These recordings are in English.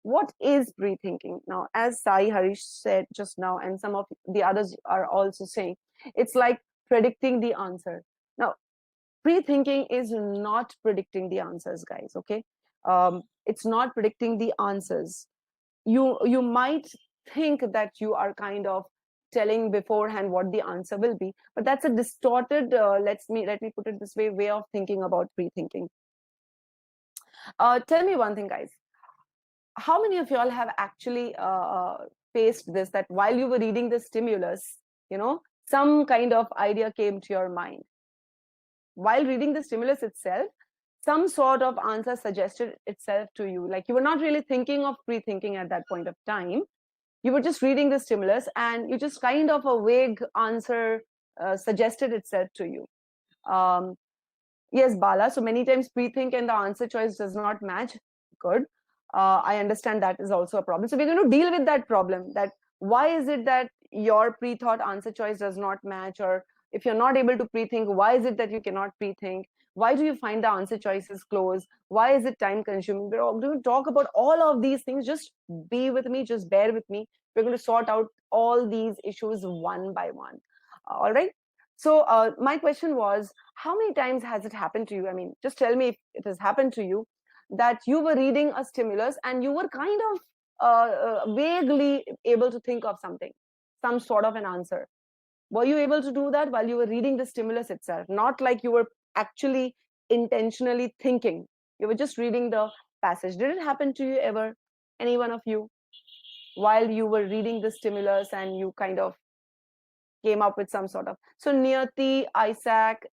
What is pre-thinking? Now, as Sai Harish said just now, and some of the others are also saying, it's like predicting the answer. Now, pre-thinking is not predicting the answers, guys, okay? It's not predicting the answers. You might think that you are kind of telling beforehand what the answer will be, but that's a distorted, let me put it this way of thinking about pre-thinking. Tell me one thing, guys. How many of y'all have actually faced this, that while you were reading the stimulus, some kind of idea came to your mind? While reading the stimulus itself, some sort of answer suggested itself to you. Like, you were not really thinking of pre-thinking at that point of time. You were just reading the stimulus, and you just kind of a vague answer suggested itself to you. Yes, Bala. So many times pre-think and the answer choice does not match. Good. I understand that is also a problem. So we're going to deal with that problem. That why is it that your pre-thought answer choice does not match? Or if you're not able to pre-think, why is it that you cannot pre-think? Why do you find the answer choices close? Why is it time consuming? We're going to talk about all of these things. Just be with me. Just bear with me. We're going to sort out all these issues one by one. All right. So my question was, how many times has it happened to you? I mean, just tell me if it has happened to you, that you were reading a stimulus and you were kind of vaguely able to think of something, some sort of an answer. Were you able to do that while you were reading the stimulus itself? Not like you were actually intentionally thinking. You were just reading the passage. Did it happen to you ever? Any one of you? While you were reading the stimulus and you kind of came up with some sort of. So Niyati, Isaac,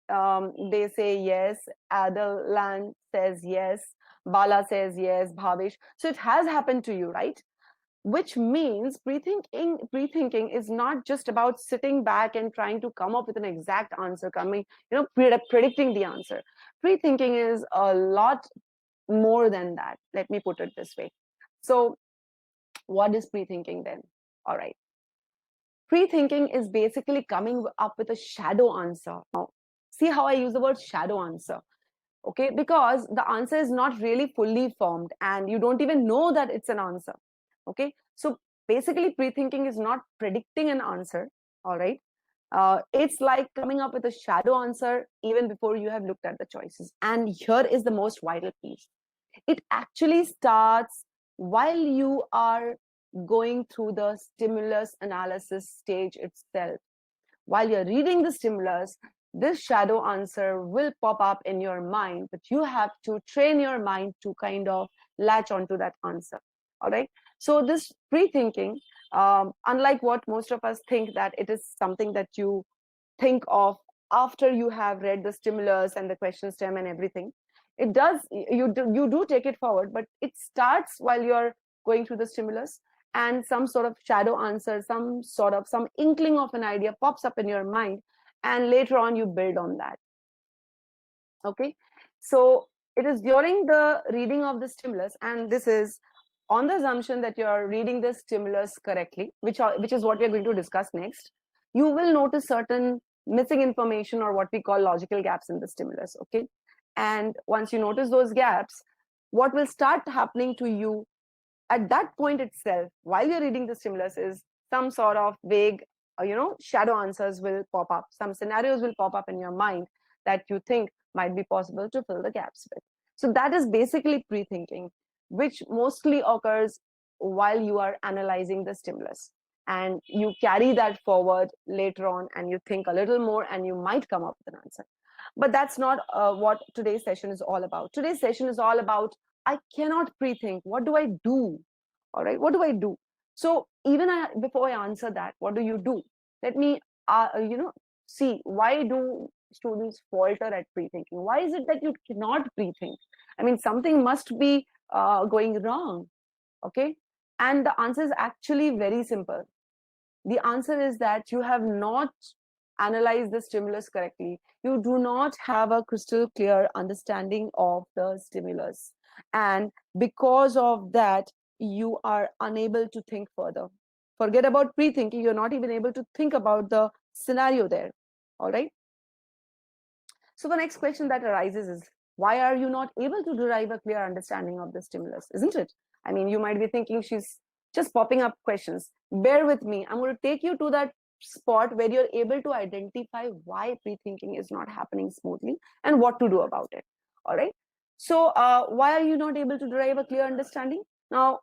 they say yes. Adelan says yes. Bala says yes. Bhavish. So it has happened to you, right? Which means pre-thinking is not just about sitting back and trying to come up with an exact answer, predicting the answer. Pre-thinking is a lot more than that. Let me put it this way. So what is pre-thinking then? All right. Pre-thinking is basically coming up with a shadow answer. Now, see how I use the word shadow answer. Okay, because the answer is not really fully formed and you don't even know that it's an answer. Okay, so basically pre-thinking is not predicting an answer. All right, it's like coming up with a shadow answer even before you have looked at the choices. And here is the most vital piece. It actually starts while you are going through the stimulus analysis stage itself. While you're reading the stimulus, this shadow answer will pop up in your mind, but you have to train your mind to kind of latch onto that answer. All right. So this pre-thinking, unlike what most of us think, that it is something that you think of after you have read the stimulus and the question stem and everything, it does, you do take it forward, but it starts while you're going through the stimulus, and some sort of shadow answer, some inkling of an idea pops up in your mind, and later on you build on that. Okay, so it is during the reading of the stimulus, and this is on the assumption that you are reading the stimulus correctly, which is what we are going to discuss next. You will notice certain missing information, or what we call logical gaps in the stimulus. Okay, and once you notice those gaps, what will start happening to you at that point itself, while you're reading the stimulus, is some sort of vague, shadow answers will pop up. Some scenarios will pop up in your mind that you think might be possible to fill the gaps with. So that is basically pre-thinking, which mostly occurs while you are analyzing the stimulus. And you carry that forward later on, and you think a little more, and you might come up with an answer. But that's not what today's session is all about. Today's session is all about, I cannot pre-think. What do I do? All right, what do I do? So even before I answer that, what do you do? Let me, see, why do students falter at pre-thinking? Why is it that you cannot pre-think? I mean, something must be going wrong, okay? And the answer is actually very simple. The answer is that you have not analyzed the stimulus correctly. You do not have a crystal clear understanding of the stimulus. And because of that, you are unable to think further. Forget about pre-thinking. You're not even able to think about the scenario there. All right. So the next question that arises is, why are you not able to derive a clear understanding of the stimulus? Isn't it? I mean, you might be thinking she's just popping up questions. Bear with me. I'm going to take you to that spot where you're able to identify why pre-thinking is not happening smoothly and what to do about it. All right. So why are you not able to derive a clear understanding? Now,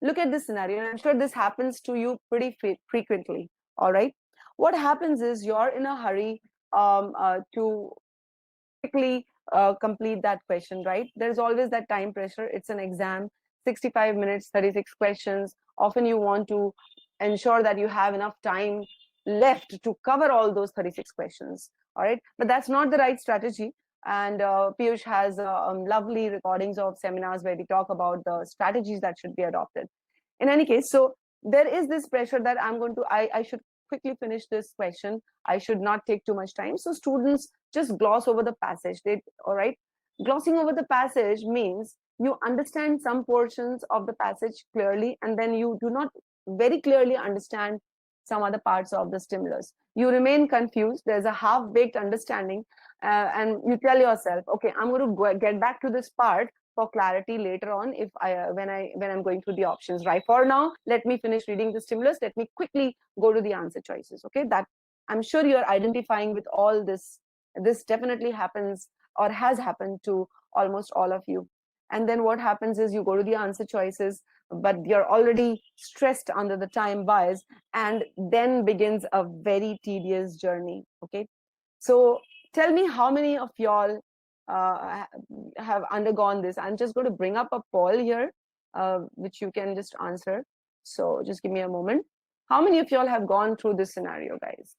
look at this scenario, and I'm sure this happens to you pretty frequently. All right. What happens is you're in a hurry to quickly complete that question, right? There's always that time pressure. It's an exam, 65 minutes, 36 questions. Often you want to ensure that you have enough time left to cover all those 36 questions. All right. But that's not the right strategy. And Piyush has lovely recordings of seminars where we talk about the strategies that should be adopted. In any case, so there is this pressure that I should quickly finish this question. I should not take too much time. So students just gloss over the passage. All right. Glossing over the passage means you understand some portions of the passage clearly, and then you do not very clearly understand some other parts of the stimulus. You remain confused. There's a half-baked understanding, and you tell yourself, okay, I'm going to get back to this part for clarity later on if when I'm going through the options. Right, for now, let me finish reading the stimulus. Let me quickly go to the answer choices. Okay, that I'm sure you're identifying with all this. This definitely happens or has happened to almost all of you. And then what happens is you go to the answer choices, but you're already stressed under the time bias, and then begins a very tedious journey. Okay, so tell me how many of y'all have undergone this. I'm just going to bring up a poll here, which you can just answer. So just give me a moment. How many of y'all have gone through this scenario, guys?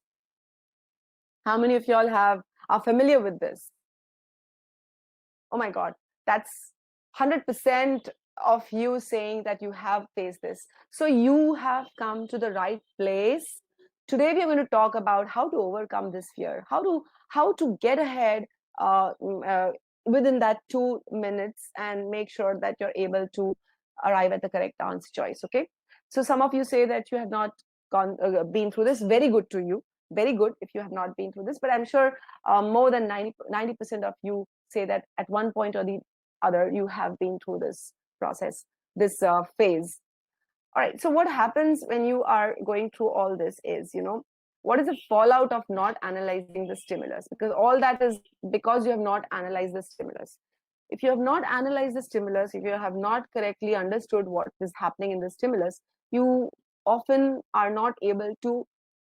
How many of y'all are familiar with this? Oh my God, that's 100% of you saying that you have faced this. So you have come to the right place. Today we are going to talk about how to overcome this fear, how to get ahead within that 2 minutes and make sure that you're able to arrive at the correct answer choice. Okay, so some of you say that you have not been through this. Very good to you. Very good if you have not been through this, but I'm sure more than 90% of you say that at one point or the other you have been through this process, this phase. All right, so what happens when you are going through all this is, what is the fallout of not analyzing the stimulus? Because all that is because you have not analyzed the stimulus. If you have not analyzed the stimulus, if you have not correctly understood what is happening in the stimulus, you often are not able to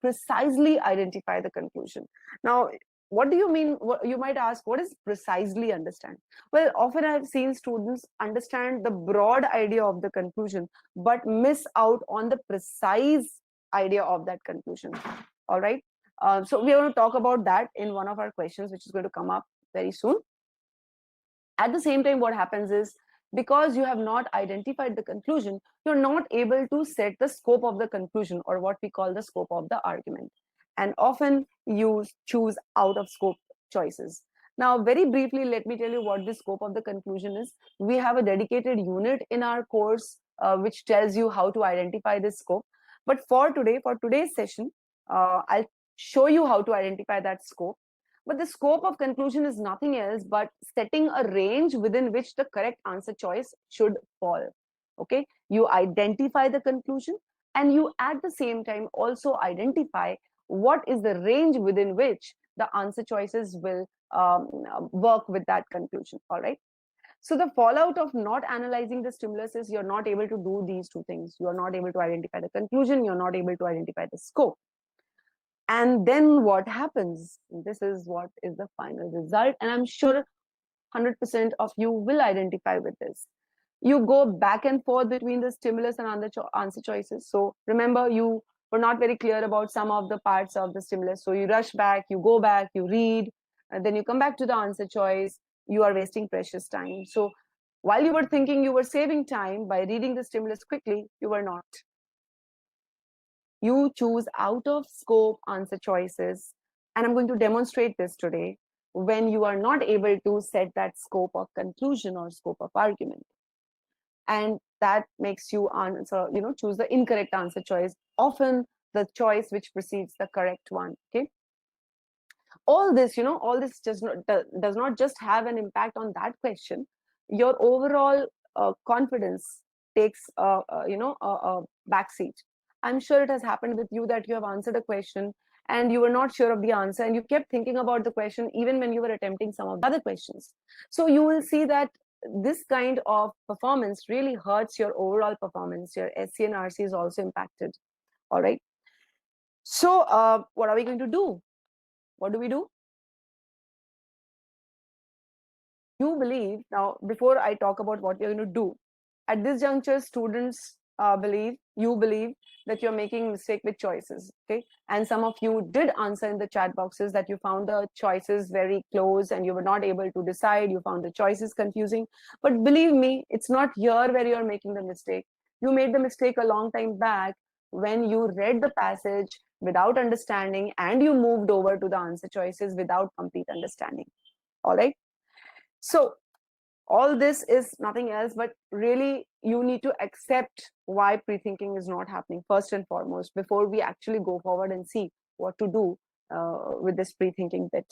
precisely identify the conclusion. Now, what do you mean? You might ask, what is precisely understand? Well, often I have seen students understand the broad idea of the conclusion, but miss out on the precise idea of that conclusion. All right. So we are going to talk about that in one of our questions, which is going to come up very soon. At the same time, what happens is, because you have not identified the conclusion, you're not able to set the scope of the conclusion, or what we call the scope of the argument. And often you choose out of scope choices. Now, very briefly, let me tell you what the scope of the conclusion is. We have a dedicated unit in our course which tells you how to identify this scope. But for today's session, I'll show you how to identify that scope. But the scope of conclusion is nothing else but setting a range within which the correct answer choice should fall. Okay, you identify the conclusion, and you at the same time also identify what is the range within which the answer choices will work with that conclusion. All right. So the fallout of not analyzing the stimulus is you're not able to do these two things. You're not able to identify the conclusion. You're not able to identify the scope. And then what happens? This is what is the final result. And I'm sure 100% of you will identify with this. You go back and forth between the stimulus and answer choices. So remember, you were not very clear about some of the parts of the stimulus. So you rush back, you go back, you read, and then you come back to the answer choice. You are wasting precious time. So while you were thinking you were saving time by reading the stimulus quickly, you were not. You choose out of scope answer choices. And I'm going to demonstrate this today when you are not able to set that scope of conclusion or scope of argument. And that makes you answer, choose the incorrect answer choice, often the choice which precedes the correct one. Okay. All this does not just have an impact on that question. Your overall confidence takes a back seat. I'm sure it has happened with you that you have answered a question and you were not sure of the answer, and you kept thinking about the question even when you were attempting some of the other questions. So you will see that this kind of performance really hurts your overall performance. Your SC and RC is also impacted. All right. So what are we going to do? What do we do? You believe, now before I talk about what you're going to do, at this juncture students you believe that you're making mistake with choices, okay? And some of you did answer in the chat boxes that you found the choices very close and you were not able to decide, you found the choices confusing. But believe me, it's not here where you're making the mistake. You made the mistake a long time back when you read the passage without understanding and you moved over to the answer choices without complete understanding. All right. So all this is nothing else, but really you need to accept why pre-thinking is not happening first and foremost before we actually go forward and see what to do with this pre-thinking bit.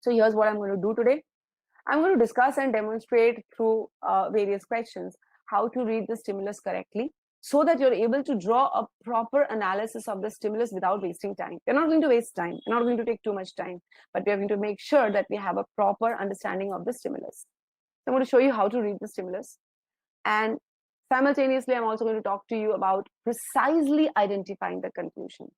So here's what I'm going to do today. I'm going to discuss and demonstrate through various questions how to read the stimulus correctly so that you're able to draw a proper analysis of the stimulus without wasting time. We're not going to waste time. We're not going to take too much time, but we're going to make sure that we have a proper understanding of the stimulus. I'm going to show you how to read the stimulus. And simultaneously, I'm also going to talk to you about precisely identifying the conclusion.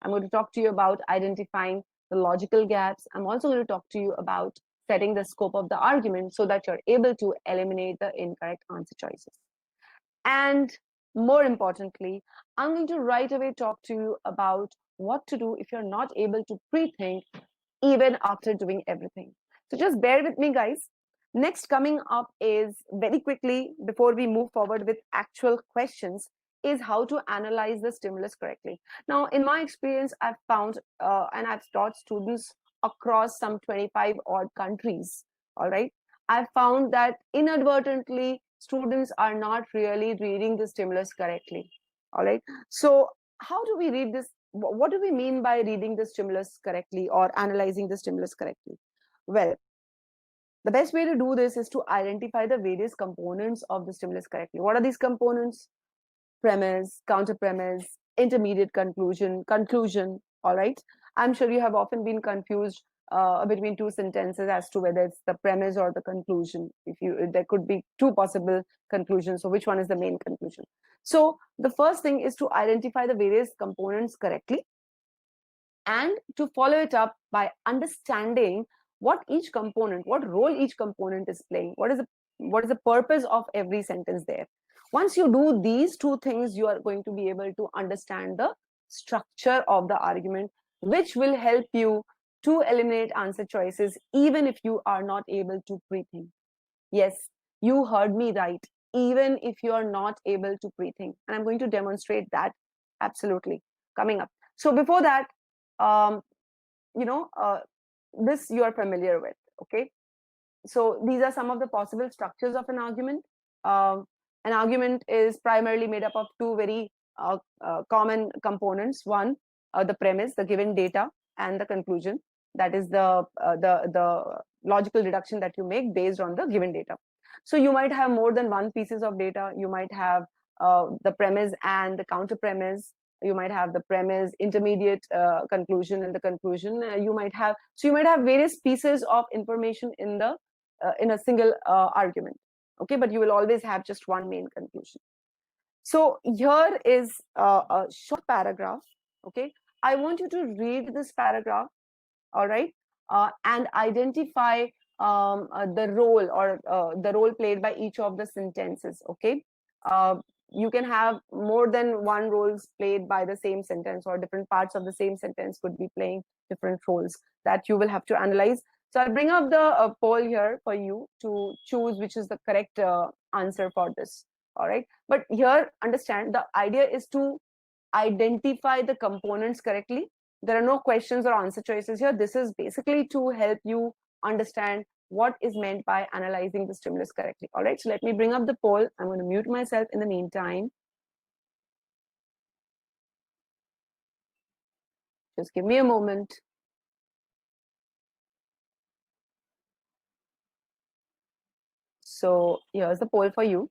I'm going to talk to you about identifying the logical gaps. I'm also going to talk to you about setting the scope of the argument so that you're able to eliminate the incorrect answer choices. And more importantly, I'm going to right away talk to you about what to do if you're not able to pre-think even after doing everything. So just bear with me, guys. Next coming up is, very quickly before we move forward with actual questions, is how to analyze the stimulus correctly. Now, in my experience, I've found, and I've taught students across some 25 odd countries, all right, I've found that inadvertently students are not really reading the stimulus correctly, all right. So how do we read this? What do we mean by reading the stimulus correctly or analyzing the stimulus correctly? Well, the best way to do this is to identify the various components of the stimulus correctly. What are these components? Premise, counter premise, intermediate conclusion, conclusion. All right. I'm sure you have often been confused between two sentences as to whether it's the premise or the conclusion. There could be two possible conclusions. So which one is the main conclusion? So the first thing is to identify the various components correctly and to follow it up by understanding what each component, what role each component is playing, what is the purpose of every sentence there. Once you do these two things, you are going to be able to understand the structure of the argument, which will help you to eliminate answer choices even if you are not able to pre-think. Yes, you heard me right. Even if you are not able to pre-think, and I'm going to demonstrate that absolutely coming up. So before that, um, you know, this you are familiar with, okay? So these are some of the possible structures of an argument. An argument is primarily made up of two very common components. One, the premise, the given data, and the conclusion. That is the logical deduction that you make based on the given data. So you might have more than one pieces of data. You might have the premise and the counter premise. You might have the premise, intermediate conclusion, and the conclusion. You might have various pieces of information in a single argument. Okay, but you will always have just one main conclusion. So here is a short paragraph. Okay, I want you to read this paragraph, all right, and identify the role or the role played by each of the sentences. Okay, you can have more than one roles played by the same sentence, or different parts of the same sentence could be playing different roles that you will have to analyze. So I'll bring up the poll here for you to choose which is the correct answer for this. All right, but here understand the idea is to identify the components correctly. There are no questions or answer choices here. This is basically to help you understand what is meant by analyzing the stimulus correctly. All right, so let me bring up the poll. I'm going to mute myself in the meantime. Just give me a moment. So here's the poll for you.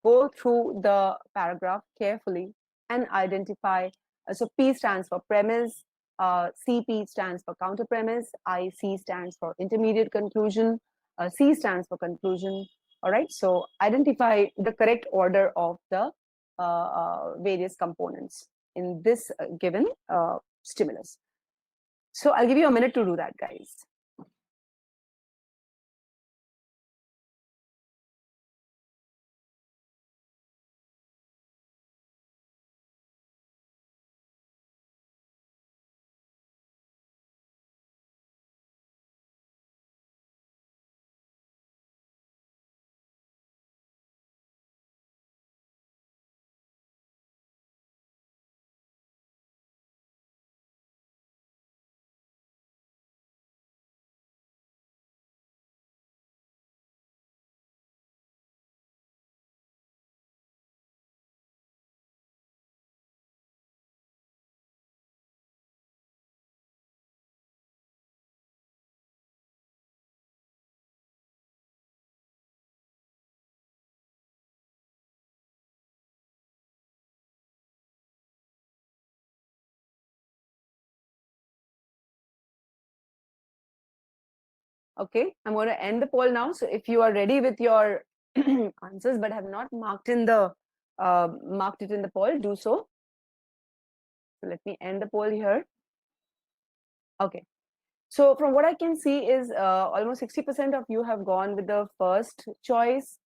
go through the paragraph carefully and identify. So P stands for premise, CP stands for counter premise, IC stands for intermediate conclusion, C stands for conclusion. All right, so identify the correct order of the various components in this given stimulus. So I'll give you a minute to do that, guys. Okay, I'm going to end the poll now. So if you are ready with your answers but have not marked in the marked it in the poll, do so. So let me end the poll here. Okay. So from what I can see is almost 60% of you have gone with the first choice,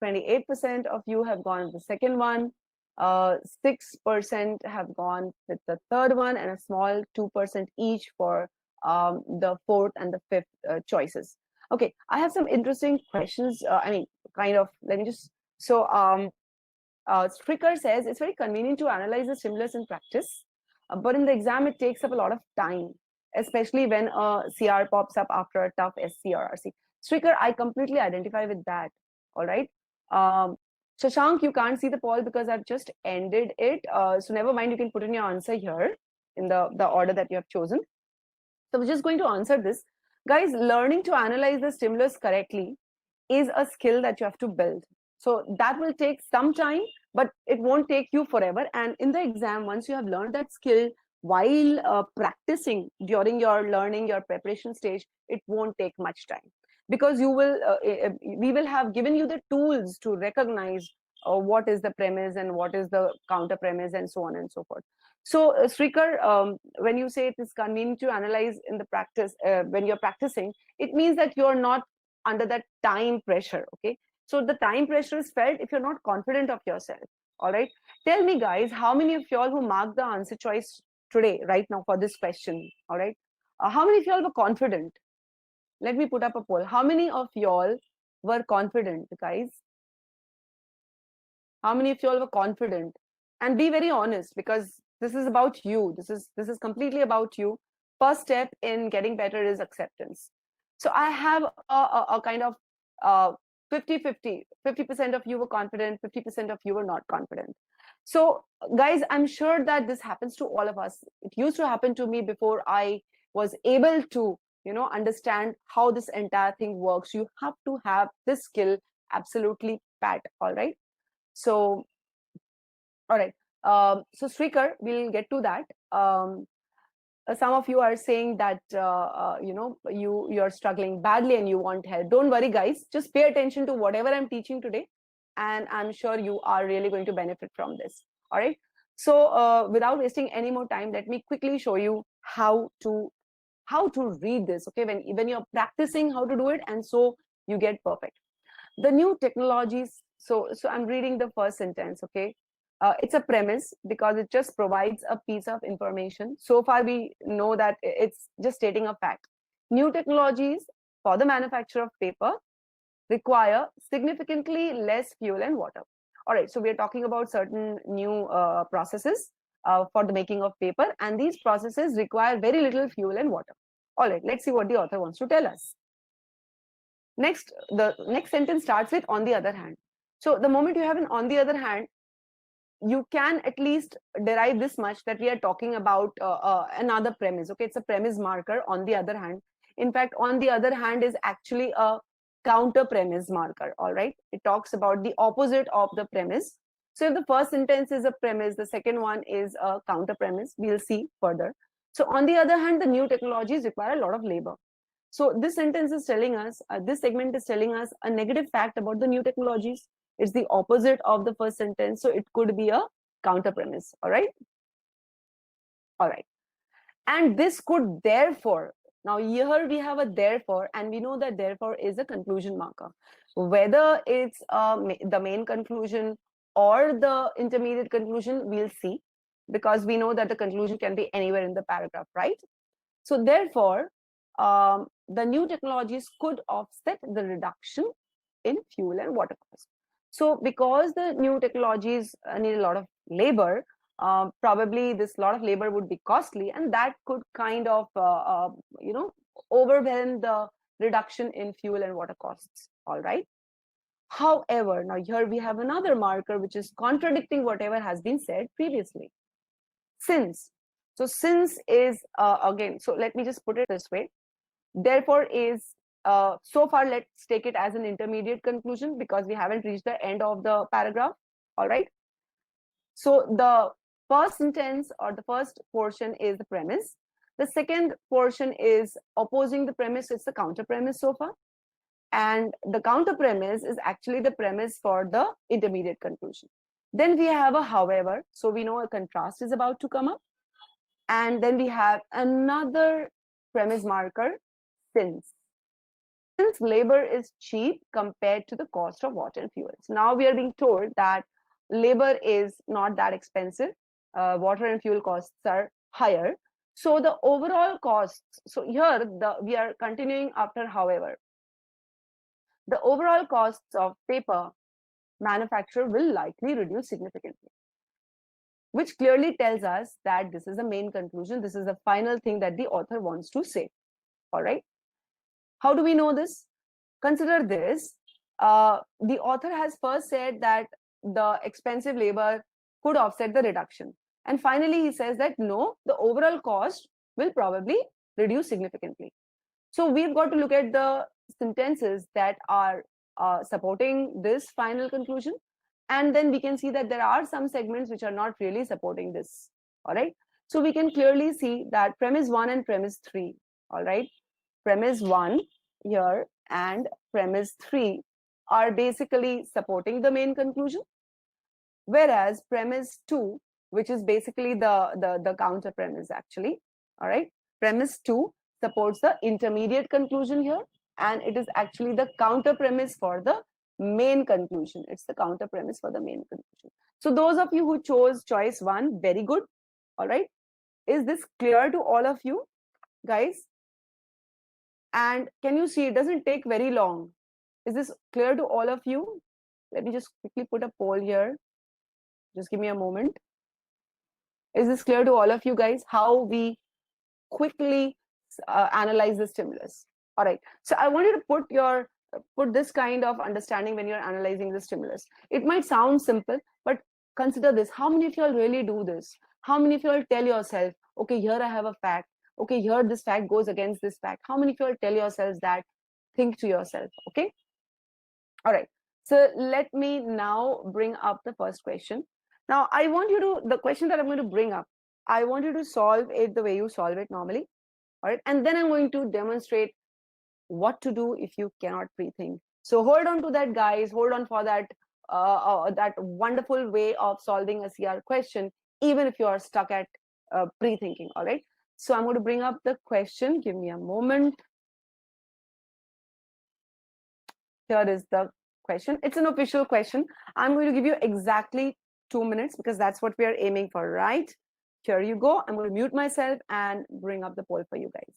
28% of you have gone with the second one, 6% have gone with the third one, and a small 2% each for the fourth and the fifth choices. Okay, I have some interesting questions. I mean, kind of, let me just, so Stricker says it's very convenient to analyze the stimulus in practice, but in the exam it takes up a lot of time, especially when a CR pops up after a tough SCRRC. Stricker, I completely identify with that. All right. Shashank, you can't see the poll because I've just ended it. So never mind, you can put in your answer here in the order that you have chosen. So we're just going to answer this. Guys, learning to analyze the stimulus correctly is a skill that you have to build. So that will take some time, but it won't take you forever. And in the exam, once you have learned that skill while practicing during your learning, your preparation stage, it won't take much time, because you will we will have given you the tools to recognize what is the premise and what is the counter premise and so on and so forth. So Srikar, when you say it is convenient to analyze in the practice, when you're practicing, it means that you're not under that time pressure. Okay, so the time pressure is felt if you're not confident of yourself. All right, tell me guys, how many of y'all who marked the answer choice today right now for this question, all right, how many of y'all were confident? Let me put up a poll. How many of y'all were confident, guys? How many of y'all were confident? And be very honest, because this is about you. This is completely about you. First step in getting better is acceptance. So I have a kind of 50-50. 50% of you were confident, 50% of you were not confident. So guys, I'm sure that this happens to all of us. It used to happen to me before I was able to, you know, understand how this entire thing works. You have to have this skill absolutely pat. All right. So, all right. So Srikar, we'll get to that. Some of you are saying that you know, you're struggling badly and you want help. Don't worry, guys. Just pay attention to whatever I'm teaching today, and I'm sure you are really going to benefit from this. All right. So without wasting any more time, let me quickly show you how to read this. Okay, when you're practicing how to do it, and so you get perfect. The new technologies. So I'm reading the first sentence. Okay, it's a premise because it just provides a piece of information. So far we know that it's just stating a fact. New technologies for the manufacture of paper require significantly less fuel and water. All right, so we're talking about certain new processes for the making of paper, and these processes require very little fuel and water. All right, let's see what the author wants to tell us. Next, the next sentence starts with on the other hand. So the moment you have an on the other hand, you can at least derive this much, that we are talking about another premise. Okay, it's a premise marker. On the other hand, in fact, on the other hand is actually a counter premise marker. All right, it talks about the opposite of the premise. So if the first sentence is a premise, the second one is a counter premise. We'll see further. So on the other hand, the new technologies require a lot of labor. So this sentence is telling us, this segment is telling us a negative fact about the new technologies. It's the opposite of the first sentence, so it could be a counter premise. All right. All right. And this could therefore, now here we have a therefore, and we know that therefore is a conclusion marker. Whether it's the main conclusion or the intermediate conclusion, we'll see, because we know that the conclusion can be anywhere in the paragraph, right? So therefore, the new technologies could offset the reduction in fuel and water costs. So because the new technologies need a lot of labor, probably this lot of labor would be costly, and that could kind of overwhelm the reduction in fuel and water costs. All right. However, now here we have another marker which is contradicting whatever has been said previously. Since, so since is again, so let me just put it this way. Therefore is so far, let's take it as an intermediate conclusion because we haven't reached the end of the paragraph. All right. So the first sentence or the first portion is the premise. The second portion is opposing the premise. It's the counter premise so far. And the counter premise is actually the premise for the intermediate conclusion. Then we have a however. So we know a contrast is about to come up. And then we have another premise marker, since. Since labor is cheap compared to the cost of water and fuels. Now we are being told that labor is not that expensive. Water and fuel costs are higher. So the overall costs, so here we are continuing after however. The overall costs of paper manufacture will likely reduce significantly, which clearly tells us that this is the main conclusion. This is the final thing that the author wants to say. All right. How do we know this? Consider this. The author has first said that the expensive labor could offset the reduction. And finally, he says that no, the overall cost will probably reduce significantly. So we've got to look at the sentences that are supporting this final conclusion. And then we can see that there are some segments which are not really supporting this. All right. So we can clearly see that premise 1 and premise 3. All right. Premise 1 here and premise 3 are basically supporting the main conclusion. Whereas premise 2, which is basically the counter premise actually. All right. Premise 2 supports the intermediate conclusion here, and it is actually the counter premise for the main conclusion. It's the counter premise for the main conclusion. So those of you who chose choice 1, very good. All right. Is this clear to all of you guys? And can you see it doesn't take very long? Is this clear to all of you? Let me just quickly put a poll here. Just give me a moment. Is this clear to all of you guys how we quickly analyze the stimulus? All right. So I want you to put this kind of understanding when you're analyzing the stimulus. It might sound simple, but consider this. How many of you all really do this? How many of you all tell yourself, okay, here I have a fact. Okay, here this fact goes against this fact. How many of you all tell yourselves that? Think to yourself. Okay. All right. So let me now bring up the first question. Now I want you to, the question that I'm going to bring up, I want you to solve it the way you solve it normally. All right. And then I'm going to demonstrate what to do if you cannot pre-think. So hold on to that, guys. Hold on for that that wonderful way of solving a CR question, even if you are stuck at pre-thinking. All right. So I'm going to bring up the question. Give me a moment. Here is the question. It's an official question. I'm going to give you exactly 2 minutes because that's what we are aiming for, right? Here you go. I'm going to mute myself and bring up the poll for you guys.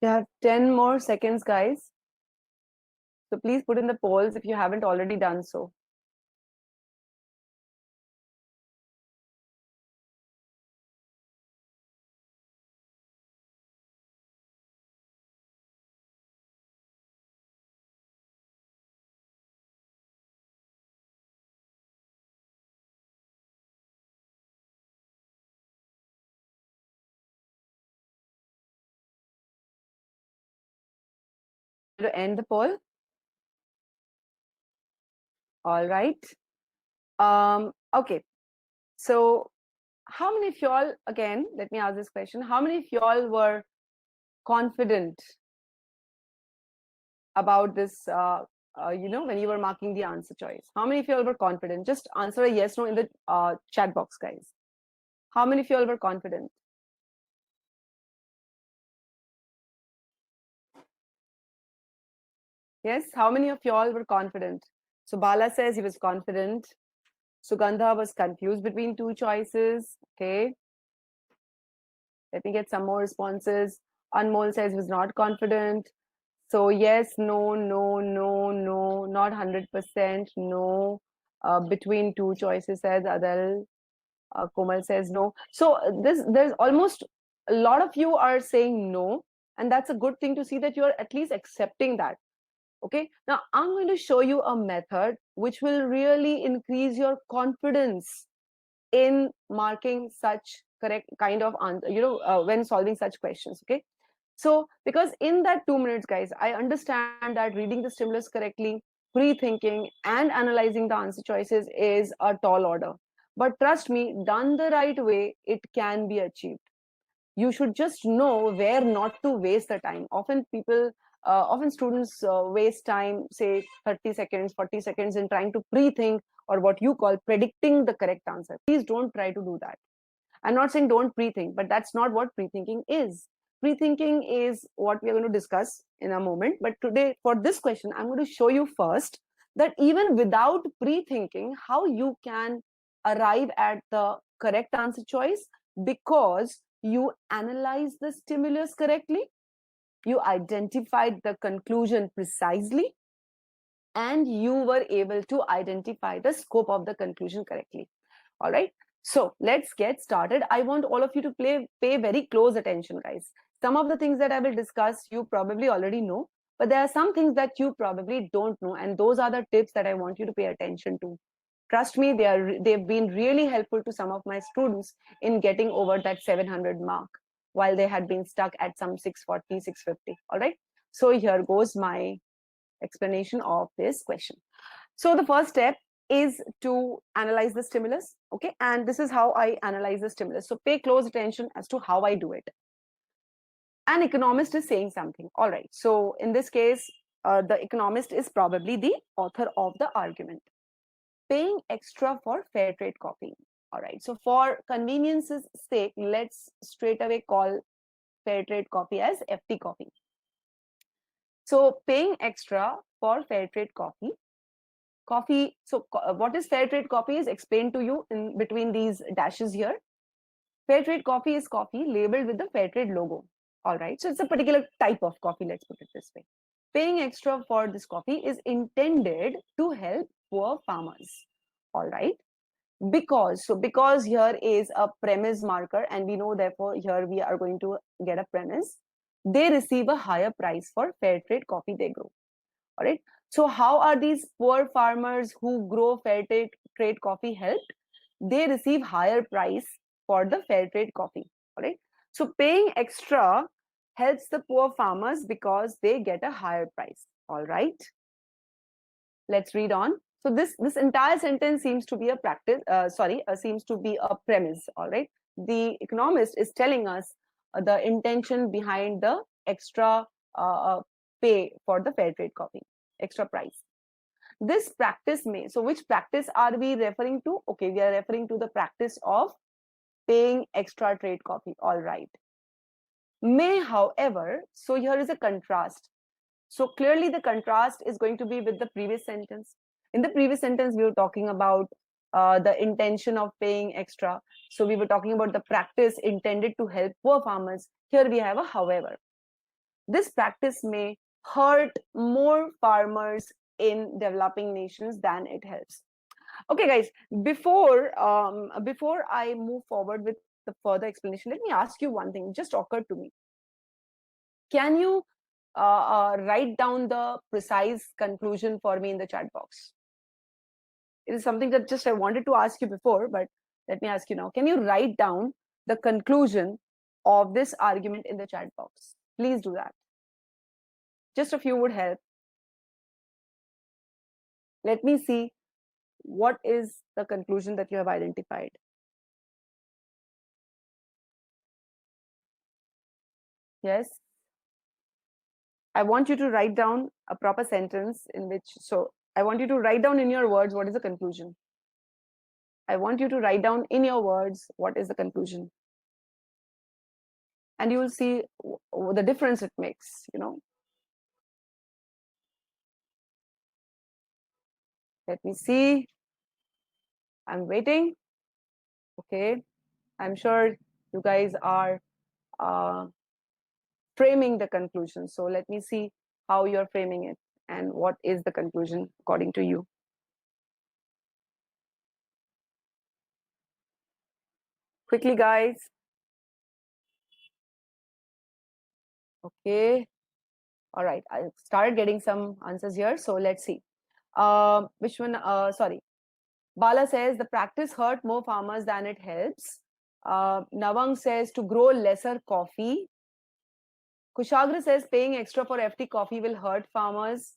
You have 10 more seconds, guys. So please put in the polls if you haven't already done so. To end the poll. All right. Okay. So how many of y'all, again, let me ask this question. How many of y'all were confident about this, when you were marking the answer choice? How many of y'all were confident? Just answer a yes, no in the chat box, guys. How many of y'all were confident? Yes, how many of y'all were confident? So Bala says he was confident. Sugandha was confused between two choices. Okay. Let me get some more responses. Anmol says he was not confident. So yes, no, no, no, no, not 100%, no. Between two choices, says Adel. Komal says no. So there's almost a lot of you are saying no, and that's a good thing to see that you're at least accepting that. Okay, now I'm going to show you a method which will really increase your confidence in marking such correct kind of answer, when solving such questions. Okay, so because in that 2 minutes, guys, I understand that reading the stimulus correctly, pre-thinking and analyzing the answer choices is a tall order, but trust me, done the right way, it can be achieved. You should just know where not to waste the time. Often students waste time, say 30 seconds, 40 seconds in trying to pre-think, or what you call predicting the correct answer. Please don't try to do that. I'm not saying don't pre-think, but that's not what pre-thinking is. Pre-thinking is what we are going to discuss in a moment. But today, for this question, I'm going to show you first that even without pre-thinking, how you can arrive at the correct answer choice, because you analyze the stimulus correctly, you identified the conclusion precisely, and you were able to identify the scope of the conclusion correctly. All right, so let's get started. I want all of you to pay very close attention, guys. Some of the things that I will discuss you probably already know, but there are some things that you probably don't know, and those are the tips that I want you to pay attention to. Trust me, they've been really helpful to some of my students in getting over that 700 mark while they had been stuck at some 640, 650. All right, so here goes my explanation of this question. So the first step is to analyze the stimulus. Okay, and this is how I analyze the stimulus. So pay close attention as to how I do it. An economist is saying something. All right, so in this case, the economist is probably the author of the argument. Paying extra for fair trade coffee. All right, so for convenience's sake, let's straight away call fair trade coffee as FT coffee. So paying extra for fair trade coffee. So what is fair trade coffee is explained to you in between these dashes here. Fair trade coffee is coffee labeled with the fair trade logo. All right, so it's a particular type of coffee, let's put it this way. Paying extra for this coffee is intended to help poor farmers. All right, because here is a premise marker, and we know therefore here we are going to get a premise. They receive a higher price for fair trade coffee they grow. All right, so how are these poor farmers who grow fair trade coffee helped? They receive higher price for the fair trade coffee. All right, so paying extra helps the poor farmers because they get a higher price. All right, let's read on. So this entire sentence seems to be a seems to be a premise. All right, the economist is telling us the intention behind the extra pay for the fair trade coffee, extra price. This practice may, so which practice are we referring to? Okay, we are referring to the practice of paying extra trade coffee. All right, may, however, so here is a contrast. So clearly the contrast is going to be with the previous sentence. In the previous sentence, we were talking about the intention of paying extra. So we were talking about the practice intended to help poor farmers. Here we have a however. this practice may hurt more farmers in developing nations than it helps. Okay, guys, before I move forward with the further explanation, let me ask you one thing. It just occurred to me. Can you write down the precise conclusion for me in the chat box? It is something that just I wanted to ask you before, but let me ask you now. Can you write down the conclusion of this argument in the chat box? Please do that. Just a few would help. Let me see what is the conclusion that you have identified. Yes. I want you to write down a proper sentence in which, so I want you to write down in your words what is the conclusion. I want you to write down in your words what is the conclusion. And you will see the difference it makes, you know. Let me see. I'm waiting. Okay. I'm sure you guys are framing the conclusion. So let me see how you're framing it and what is the conclusion according to you. Quickly, guys. Okay. All right. I started getting some answers here. So let's see. Which one? Sorry. Bala says the practice hurt more farmers than it helps. Navang says to grow lesser coffee. Kushagra says paying extra for FT coffee will hurt farmers.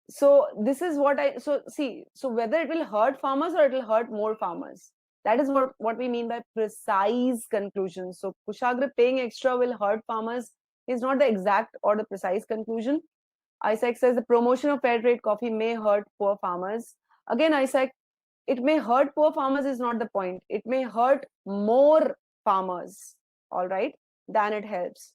So this is what so whether it will hurt farmers or it will hurt more farmers. That is what we mean by precise conclusion. So Kushagra paying extra will hurt farmers is not the exact or the precise conclusion. Isaac says the promotion of fair trade coffee may hurt poor farmers. Again, Isaac, it may hurt poor farmers is not the point. It may hurt more farmers, all right, than it helps.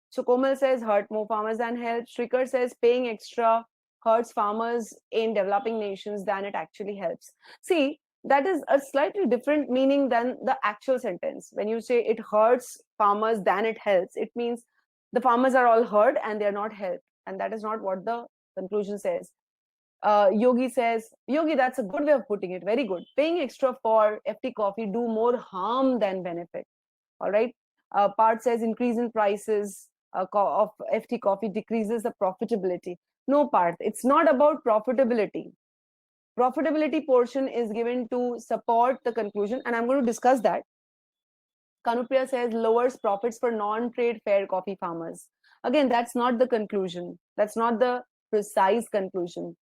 So Komal says hurt more farmers than helps. Shrikar says paying extra hurts farmers in developing nations than it actually helps. See, that is a slightly different meaning than the actual sentence. When you say it hurts farmers than it helps, it means the farmers are all hurt and they're not helped. And that is not what the conclusion says. Yogi says, Yogi, that's a good way of putting it. Very good. Paying extra for FT coffee do more harm than benefit. All right. Part says increase in prices of FT coffee decreases the profitability. No, Part. It's not about profitability. Profitability portion is given to support the conclusion, and I'm going to discuss that. Kanupriya says lowers profits for non-trade fair coffee farmers. Again, that's not the conclusion. That's not the precise conclusion.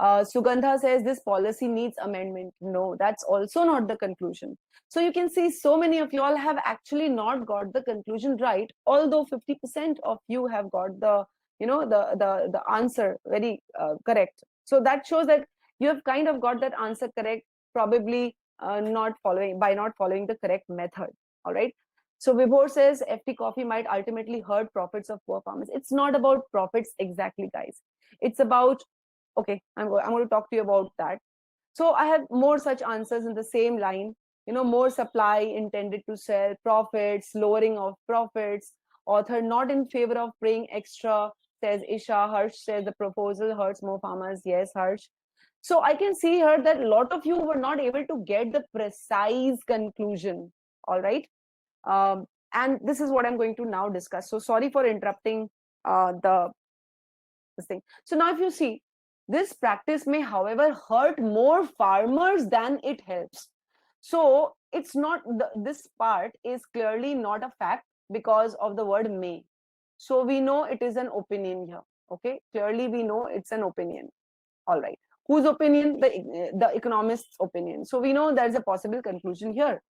Sugandha says this policy needs amendment. No, that's also not the conclusion. So you can see so many of you all have actually not got the conclusion right, although 50% of you have got the, you know, the answer very correct. So that shows that you have kind of got that answer correct, probably not following the correct method. All right. So Vibhor says FT coffee might ultimately hurt profits of poor farmers. It's not about profits exactly, guys. It's about, okay, I'm going to talk to you about that. So I have more such answers in the same line. You know, more supply intended to sell, profits, lowering of profits. Author not in favor of paying extra, says Isha. Harsh says the proposal hurts more farmers. Yes, Harsh. So I can see here that a lot of you were not able to get the precise conclusion. All right. And this is what I'm going to now discuss. So sorry for interrupting this thing. So now if you see, this practice may, however, hurt more farmers than it helps. So it's not, this part is clearly not a fact because of the word may. So we know it is an opinion here. Okay, clearly we know it's an opinion. All right. Whose opinion? The economist's opinion. So we know there's a possible conclusion here.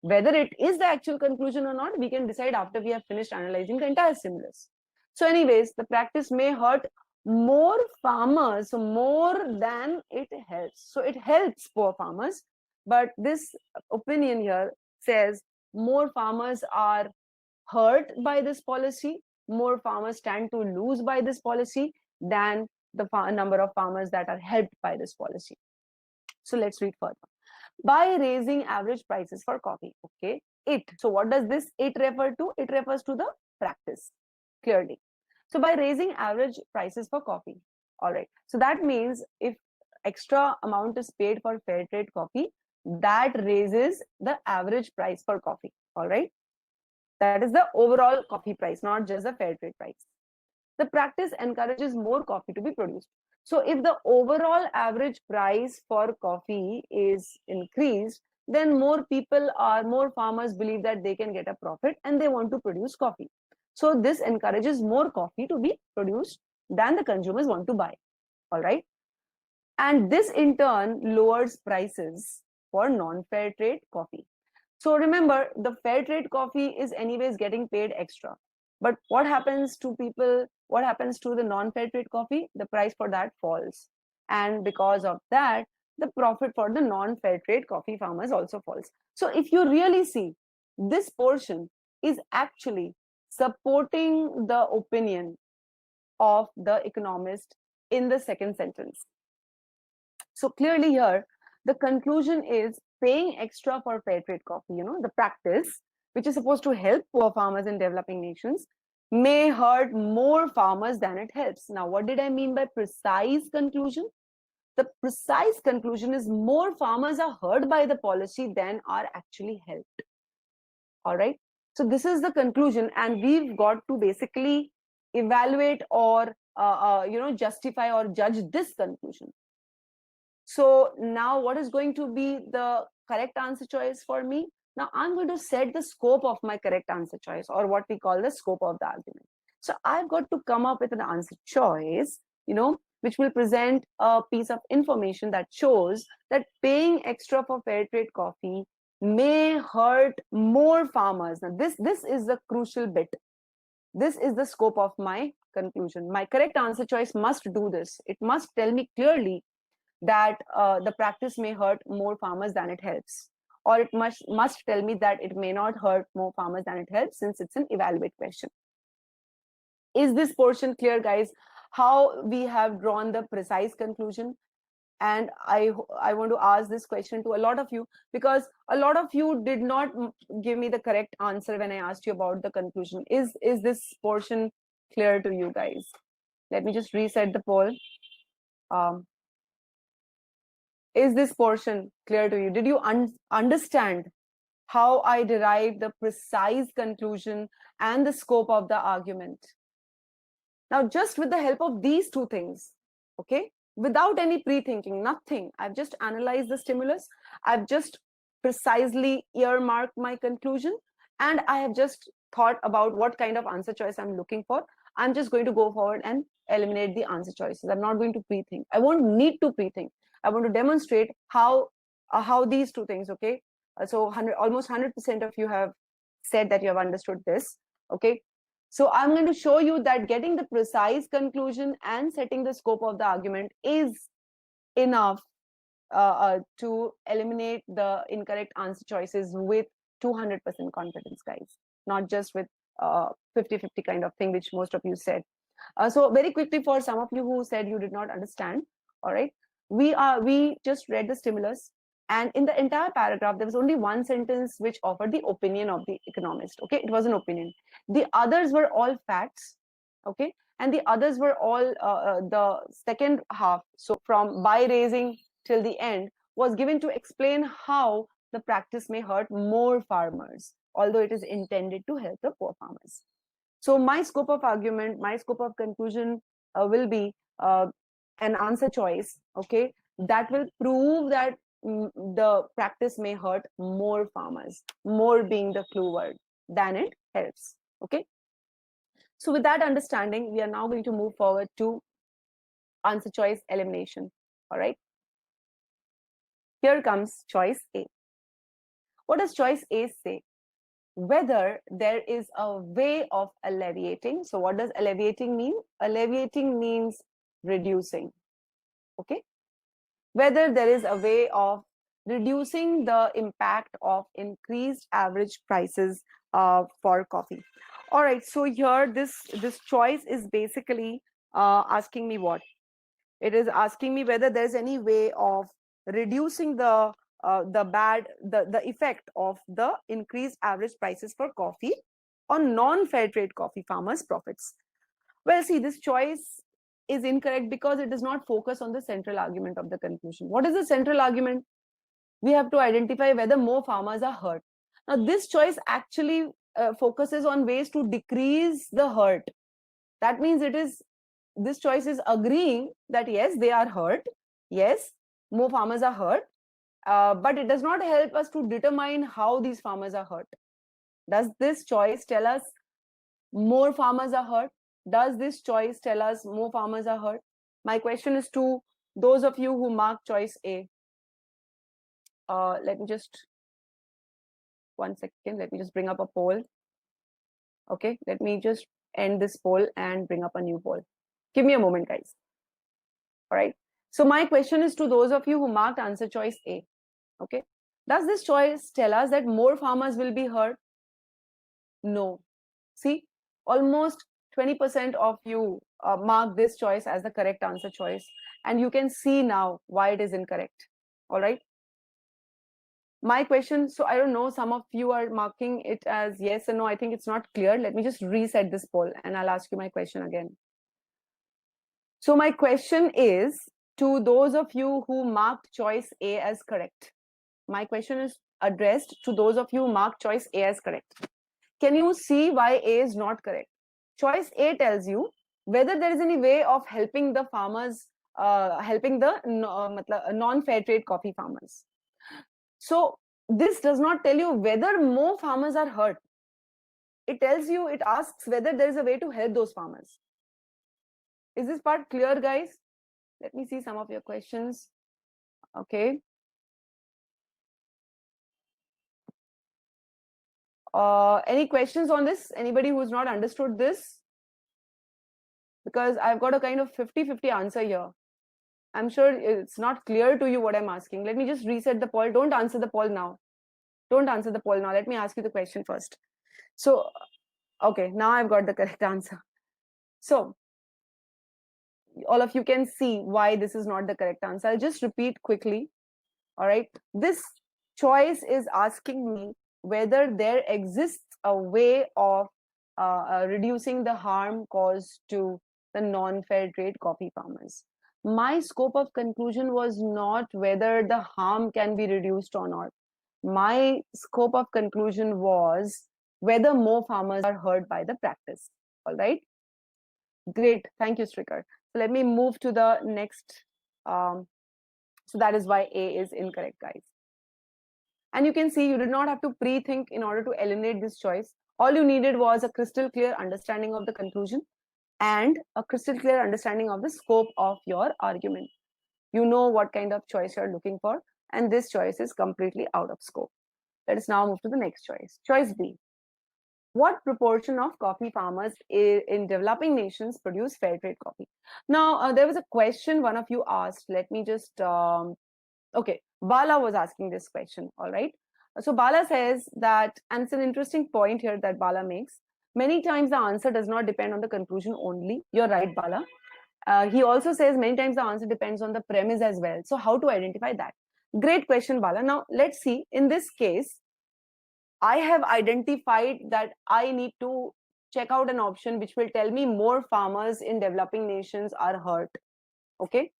Whether it is the actual conclusion or not, we can decide after we have finished analyzing the entire stimulus. So anyways, the practice may hurt more farmers more than it helps. So it helps poor farmers, but this opinion here says more farmers are hurt by this policy, more farmers stand to lose by this policy than the number of farmers that are helped by this policy. So let's read further. By raising average prices for coffee. Okay, so what does this it refer to? It refers to the practice, clearly. So by raising average prices for coffee, all right. So that means if extra amount is paid for fair trade coffee, that raises the average price for coffee, all right. That is the overall coffee price, not just the fair trade price. The practice encourages more coffee to be produced. So if the overall average price for coffee is increased, then more farmers believe that they can get a profit and they want to produce coffee. So this encourages more coffee to be produced than the consumers want to buy. All right. And this in turn lowers prices for non-fair trade coffee. So remember, the fair trade coffee is anyways getting paid extra. But what happens to people? What happens to the non-fair trade coffee? The price for that falls. And because of that, the profit for the non-fair trade coffee farmers also falls. So if you really see, this portion is actually supporting the opinion of the economist in the second sentence. So clearly here, the conclusion is paying extra for fair trade coffee, the practice, which is supposed to help poor farmers in developing nations, may hurt more farmers than it helps. Now, what did I mean by precise conclusion? The precise conclusion is more farmers are hurt by the policy than are actually helped. All right. So this is the conclusion, and we've got to basically evaluate or justify or judge this conclusion. So now what is going to be the correct answer choice for me? Now I'm going to set the scope of my correct answer choice, or what we call the scope of the argument. So I've got to come up with an answer choice, which will present a piece of information that shows that paying extra for fair trade coffee may hurt more farmers. Now this is the crucial bit. This is the scope of my conclusion. My correct answer choice must do this. It must tell me clearly that the practice may hurt more farmers than it helps, or it must tell me that it may not hurt more farmers than it helps, since it's an evaluate question. Is this portion clear, guys? How we have drawn the precise conclusion? And I want to ask this question to a lot of you, because a lot of you did not give me the correct answer when I asked you about the conclusion. Is this portion clear to you guys? Let me just reset the poll. Is this portion clear to you? Did you understand how I derived the precise conclusion and the scope of the argument? Now, just with the help of these two things, okay, without any pre-thinking, nothing, I've just analyzed the stimulus, I've just precisely earmarked my conclusion, and I have just thought about what kind of answer choice I'm looking for. I'm just going to go forward and eliminate the answer choices. I'm not going to pre-think. I won't need to pre-think. I want to demonstrate how these two things, okay? So almost 100% of you have said that you have understood this, okay? So I'm going to show you that getting the precise conclusion and setting the scope of the argument is enough to eliminate the incorrect answer choices with 200% confidence, guys, not just with 50-50 kind of thing, which most of you said. So very quickly, for some of you who said you did not understand, all right, we just read the stimulus, and in the entire paragraph there was only one sentence which offered the opinion of the economist. Okay, it was an opinion. The others were all facts, okay, and the others were all the second half, so from by raising till the end, was given to explain how the practice may hurt more farmers, although it is intended to help the poor farmers. So my scope of argument, my scope of conclusion will be an answer choice, okay, that will prove that the practice may hurt more farmers, more being the clue word, than it helps, okay. So with that understanding, we are now going to move forward to answer choice elimination, all right. Here comes choice A. What does choice A say? Whether there is a way of alleviating. So what does alleviating mean? Alleviating means reducing, okay. Whether there is a way of reducing the impact of increased average prices for coffee. All right, so here this choice is basically asking me what? It is asking me whether there's any way of reducing the effect of the increased average prices for coffee on non-fair trade coffee farmers' profits. Well, see, this choice is incorrect because it does not focus on the central argument of the conclusion. What is the central argument? We have to identify whether more farmers are hurt. Now, this choice actually focuses on ways to decrease the hurt. That means this choice is agreeing that yes, they are hurt. Yes, more farmers are hurt. But it does not help us to determine how these farmers are hurt. Does this choice tell us more farmers are hurt? Does this choice tell us more farmers are hurt? My question is to those of you who mark choice A. Let me just, 1 second, let me just bring up a poll. Okay, let me just end this poll and bring up a new poll. Give me a moment, guys. All right. So my question is to those of you who marked answer choice A. Okay. Does this choice tell us that more farmers will be hurt? No. See, almost 20% of you mark this choice as the correct answer choice. And you can see now why it is incorrect. All right. My question, so I don't know, some of you are marking it as yes and no. I think it's not clear. Let me just reset this poll and I'll ask you my question again. So my question is to those of you who marked choice A as correct. My question is addressed to those of you who marked choice A as correct. Can you see why A is not correct? Choice A tells you whether there is any way of helping the farmers, helping the non-fair trade coffee farmers. So this does not tell you whether more farmers are hurt. It tells you, it asks whether there is a way to help those farmers. Is this part clear, guys? Let me see some of your questions. Okay. Any questions on this? Anybody who's not understood this? Because I've got a kind of 50-50 answer here. I'm sure it's not clear to you what I'm asking. Let me just reset the poll. Don't answer the poll now. Don't answer the poll now. Let me ask you the question first. So, okay, now I've got the correct answer. So, all of you can see why this is not the correct answer. I'll just repeat quickly. All right. This choice is asking me whether there exists a way of reducing the harm caused to the non-fair trade coffee farmers. My scope of conclusion was not whether the harm can be reduced or not. My scope of conclusion was whether more farmers are hurt by the practice. All right. Great. Thank you, Stricker. So let me move to the next. So that is why A is incorrect, guys. And you can see you did not have to pre-think in order to eliminate this choice. All you needed was a crystal clear understanding of the conclusion and a crystal clear understanding of the scope of your argument. You know what kind of choice you're looking for, and this choice is completely out of scope. Let us now move to the next choice. Choice B. What proportion of coffee farmers in developing nations produce fair trade coffee? Now, there was a question one of you asked. Let me just, okay, Bala was asking this question, all right? So Bala says that, and it's an interesting point here that Bala makes, many times the answer does not depend on the conclusion only. You're right, Bala. He also says many times the answer depends on the premise as well. So how to identify that? Great question, Bala. Now, let's see. In this case, I have identified that I need to check out an option which will tell me more farmers in developing nations are hurt. Okay,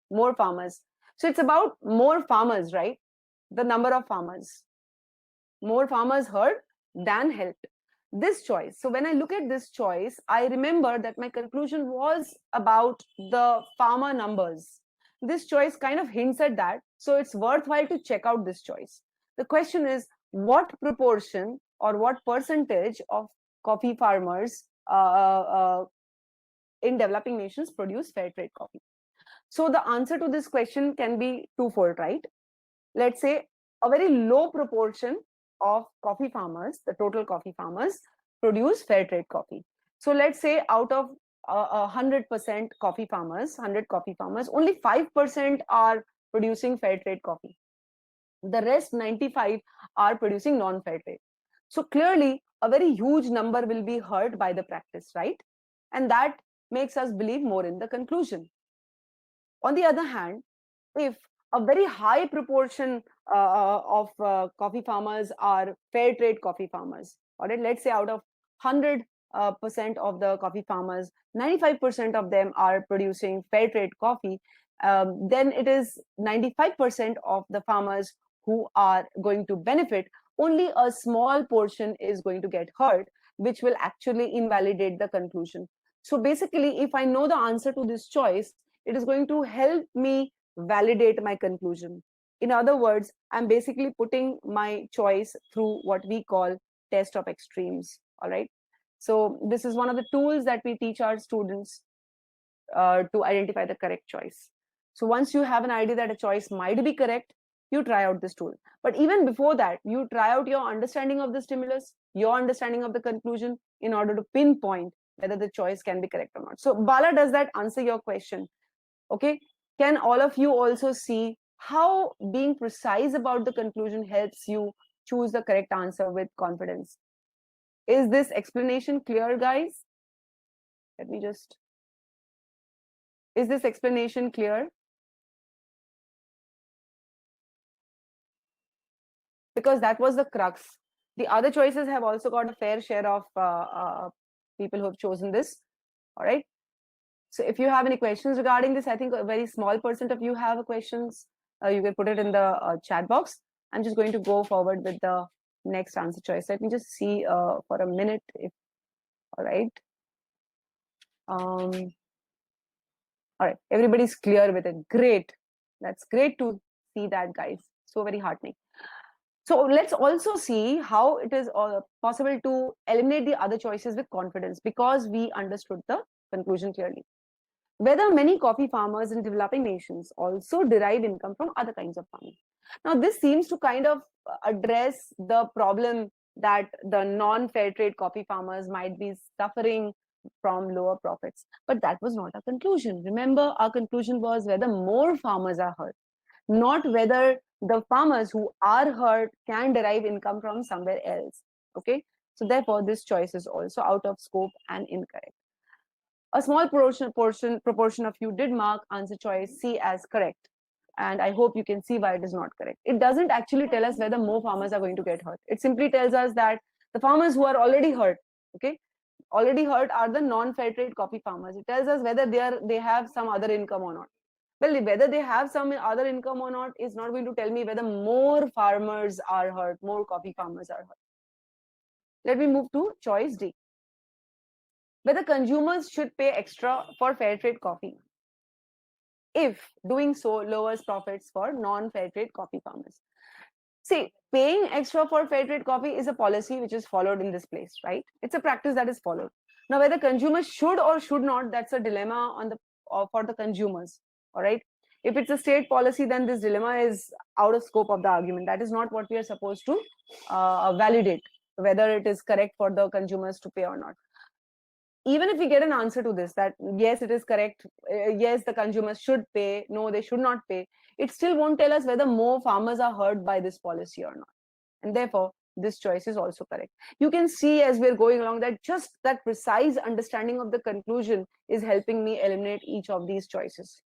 more farmers. So it's about more farmers, right? The number of farmers. More farmers hurt than helped. This choice. So when I look at this choice, I remember that my conclusion was about the farmer numbers. This choice kind of hints at that. So it's worthwhile to check out this choice. The question is, what proportion or what percentage of coffee farmers in developing nations produce fair trade coffee? So the answer to this question can be twofold, right? Let's say a very low proportion of coffee farmers, the total coffee farmers, produce fair trade coffee. So let's say out of 100% coffee farmers, 100 coffee farmers, only 5% are producing fair trade coffee. The rest 95 are producing non-fair trade. So clearly a very huge number will be hurt by the practice, right? And that makes us believe more in the conclusion. On the other hand, if a very high proportion of coffee farmers are fair trade coffee farmers, all right, let's say out of 100 percent of the coffee farmers, 95% of them are producing fair trade coffee, then it is 95% of the farmers who are going to benefit. Only a small portion is going to get hurt, which will actually invalidate the conclusion. So basically, if I know the answer to this choice, it is going to help me validate my conclusion. In other words, I'm basically putting my choice through what we call test of extremes. All right. So this is one of the tools that we teach our students to identify the correct choice. So once you have an idea that a choice might be correct, you try out this tool. But even before that, you try out your understanding of the stimulus, your understanding of the conclusion, in order to pinpoint whether the choice can be correct or not. So Bala, does that answer your question? Okay. Can all of you also see how being precise about the conclusion helps you choose the correct answer with confidence? Is this explanation clear, guys? Let me just... Is this explanation clear? Because that was the crux. The other choices have also got a fair share of people who have chosen this. All right. So if you have any questions regarding this, I think a very small percent of you have questions. You can put it in the chat box. I'm just going to go forward with the next answer choice. Let me just see for a minute. If all right. All right. Everybody's clear with it. Great. That's great to see that, guys. So very heartening. So let's also see how it is possible to eliminate the other choices with confidence, because we understood the conclusion clearly. Whether many coffee farmers in developing nations also derive income from other kinds of farming. Now, this seems to kind of address the problem that the non-fair trade coffee farmers might be suffering from lower profits. But that was not our conclusion. Remember, our conclusion was whether more farmers are hurt, not whether the farmers who are hurt can derive income from somewhere else. Okay, so therefore this choice is also out of scope and incorrect. A small proportion of you did mark answer choice C as correct, and I hope you can see why it is not correct. It doesn't actually tell us whether more farmers are going to get hurt. It simply tells us that the farmers who are already hurt, okay, already hurt are the non-fair trade coffee farmers. It tells us whether they have some other income or not. Well, whether they have some other income or not is not going to tell me whether more farmers are hurt, more coffee farmers are hurt. Let me move to choice D. Whether consumers should pay extra for fair trade coffee, if doing so lowers profits for non-fair trade coffee farmers. See, paying extra for fair trade coffee is a policy which is followed in this place, right? It's a practice that is followed. Now, whether consumers should or should not, that's a dilemma on the for the consumers. All right. If it's a state policy, then this dilemma is out of scope of the argument. That is not what we are supposed to validate, whether it is correct for the consumers to pay or not. Even if we get an answer to this, that yes, it is correct, yes, the consumers should pay, no, they should not pay, it still won't tell us whether more farmers are hurt by this policy or not. And therefore, this choice is also correct. You can see as we're going along that just that precise understanding of the conclusion is helping me eliminate each of these choices.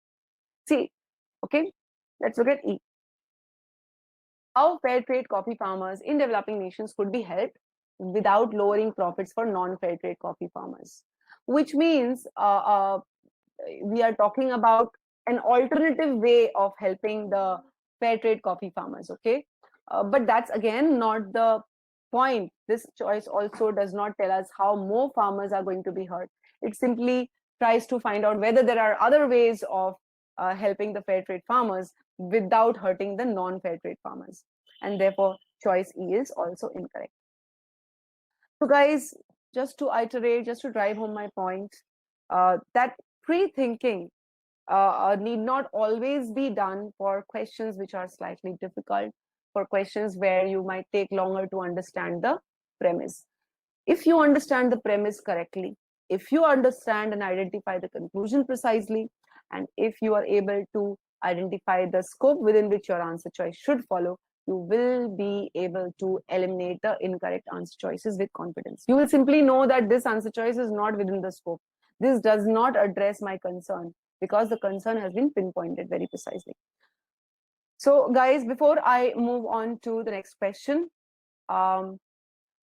See, okay, let's look at E. How fair trade coffee farmers in developing nations could be helped without lowering profits for non-fair trade coffee farmers, which means we are talking about an alternative way of helping the fair trade coffee farmers. Okay, but that's again not the point. This choice also does not tell us how more farmers are going to be hurt. It simply tries to find out whether there are other ways of helping the fair trade farmers without hurting the non-fair trade farmers, and therefore choice E is also incorrect. So guys, just to iterate, just to drive home my point, that pre-thinking need not always be done for questions which are slightly difficult, for questions where you might take longer to understand the premise. If you understand the premise correctly, if you understand and identify the conclusion precisely, and if you are able to identify the scope within which your answer choice should follow, you will be able to eliminate the incorrect answer choices with confidence. You will simply know that this answer choice is not within the scope. This does not address my concern, because the concern has been pinpointed very precisely. So guys, before I move on to the next question,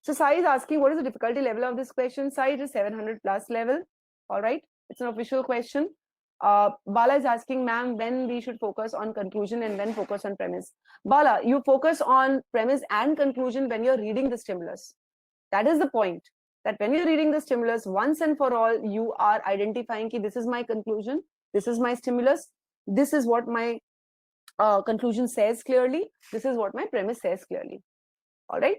So Sai is asking, what is the difficulty level of this question? Sai, it is 700 plus level. All right. It's an official question. Bala is asking, ma'am, when we should focus on conclusion and when focus on premise. Bala, you focus on premise and conclusion when you're reading the stimulus. That is the point. That when you're reading the stimulus, once and for all, you are identifying that this is my conclusion, this is my stimulus, this is what my conclusion says clearly, this is what my premise says clearly. All right.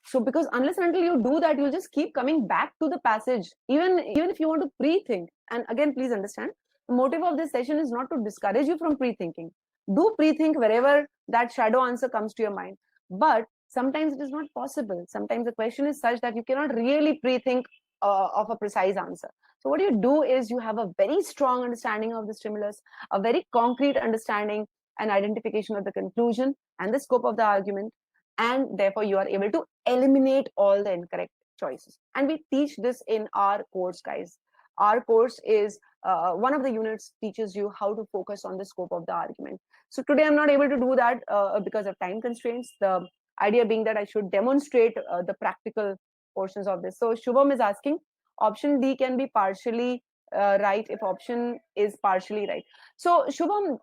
So because unless and until you do that, you'll just keep coming back to the passage, even if you want to pre-think. And again, please understand, the motive of this session is not to discourage you from pre-thinking. Do pre-think wherever that shadow answer comes to your mind. But sometimes it is not possible. Sometimes the question is such that you cannot really pre-think of a precise answer. So what you do is you have a very strong understanding of the stimulus, a very concrete understanding and identification of the conclusion and the scope of the argument, and therefore you are able to eliminate all the incorrect choices. And we teach this in our course, guys. Our course is one of the units teaches you how to focus on the scope of the argument. So today I'm not able to do that because of time constraints, the idea being that I should demonstrate the practical portions of this. So Shubham is asking, option D can be partially right if option is partially right. So Shubham,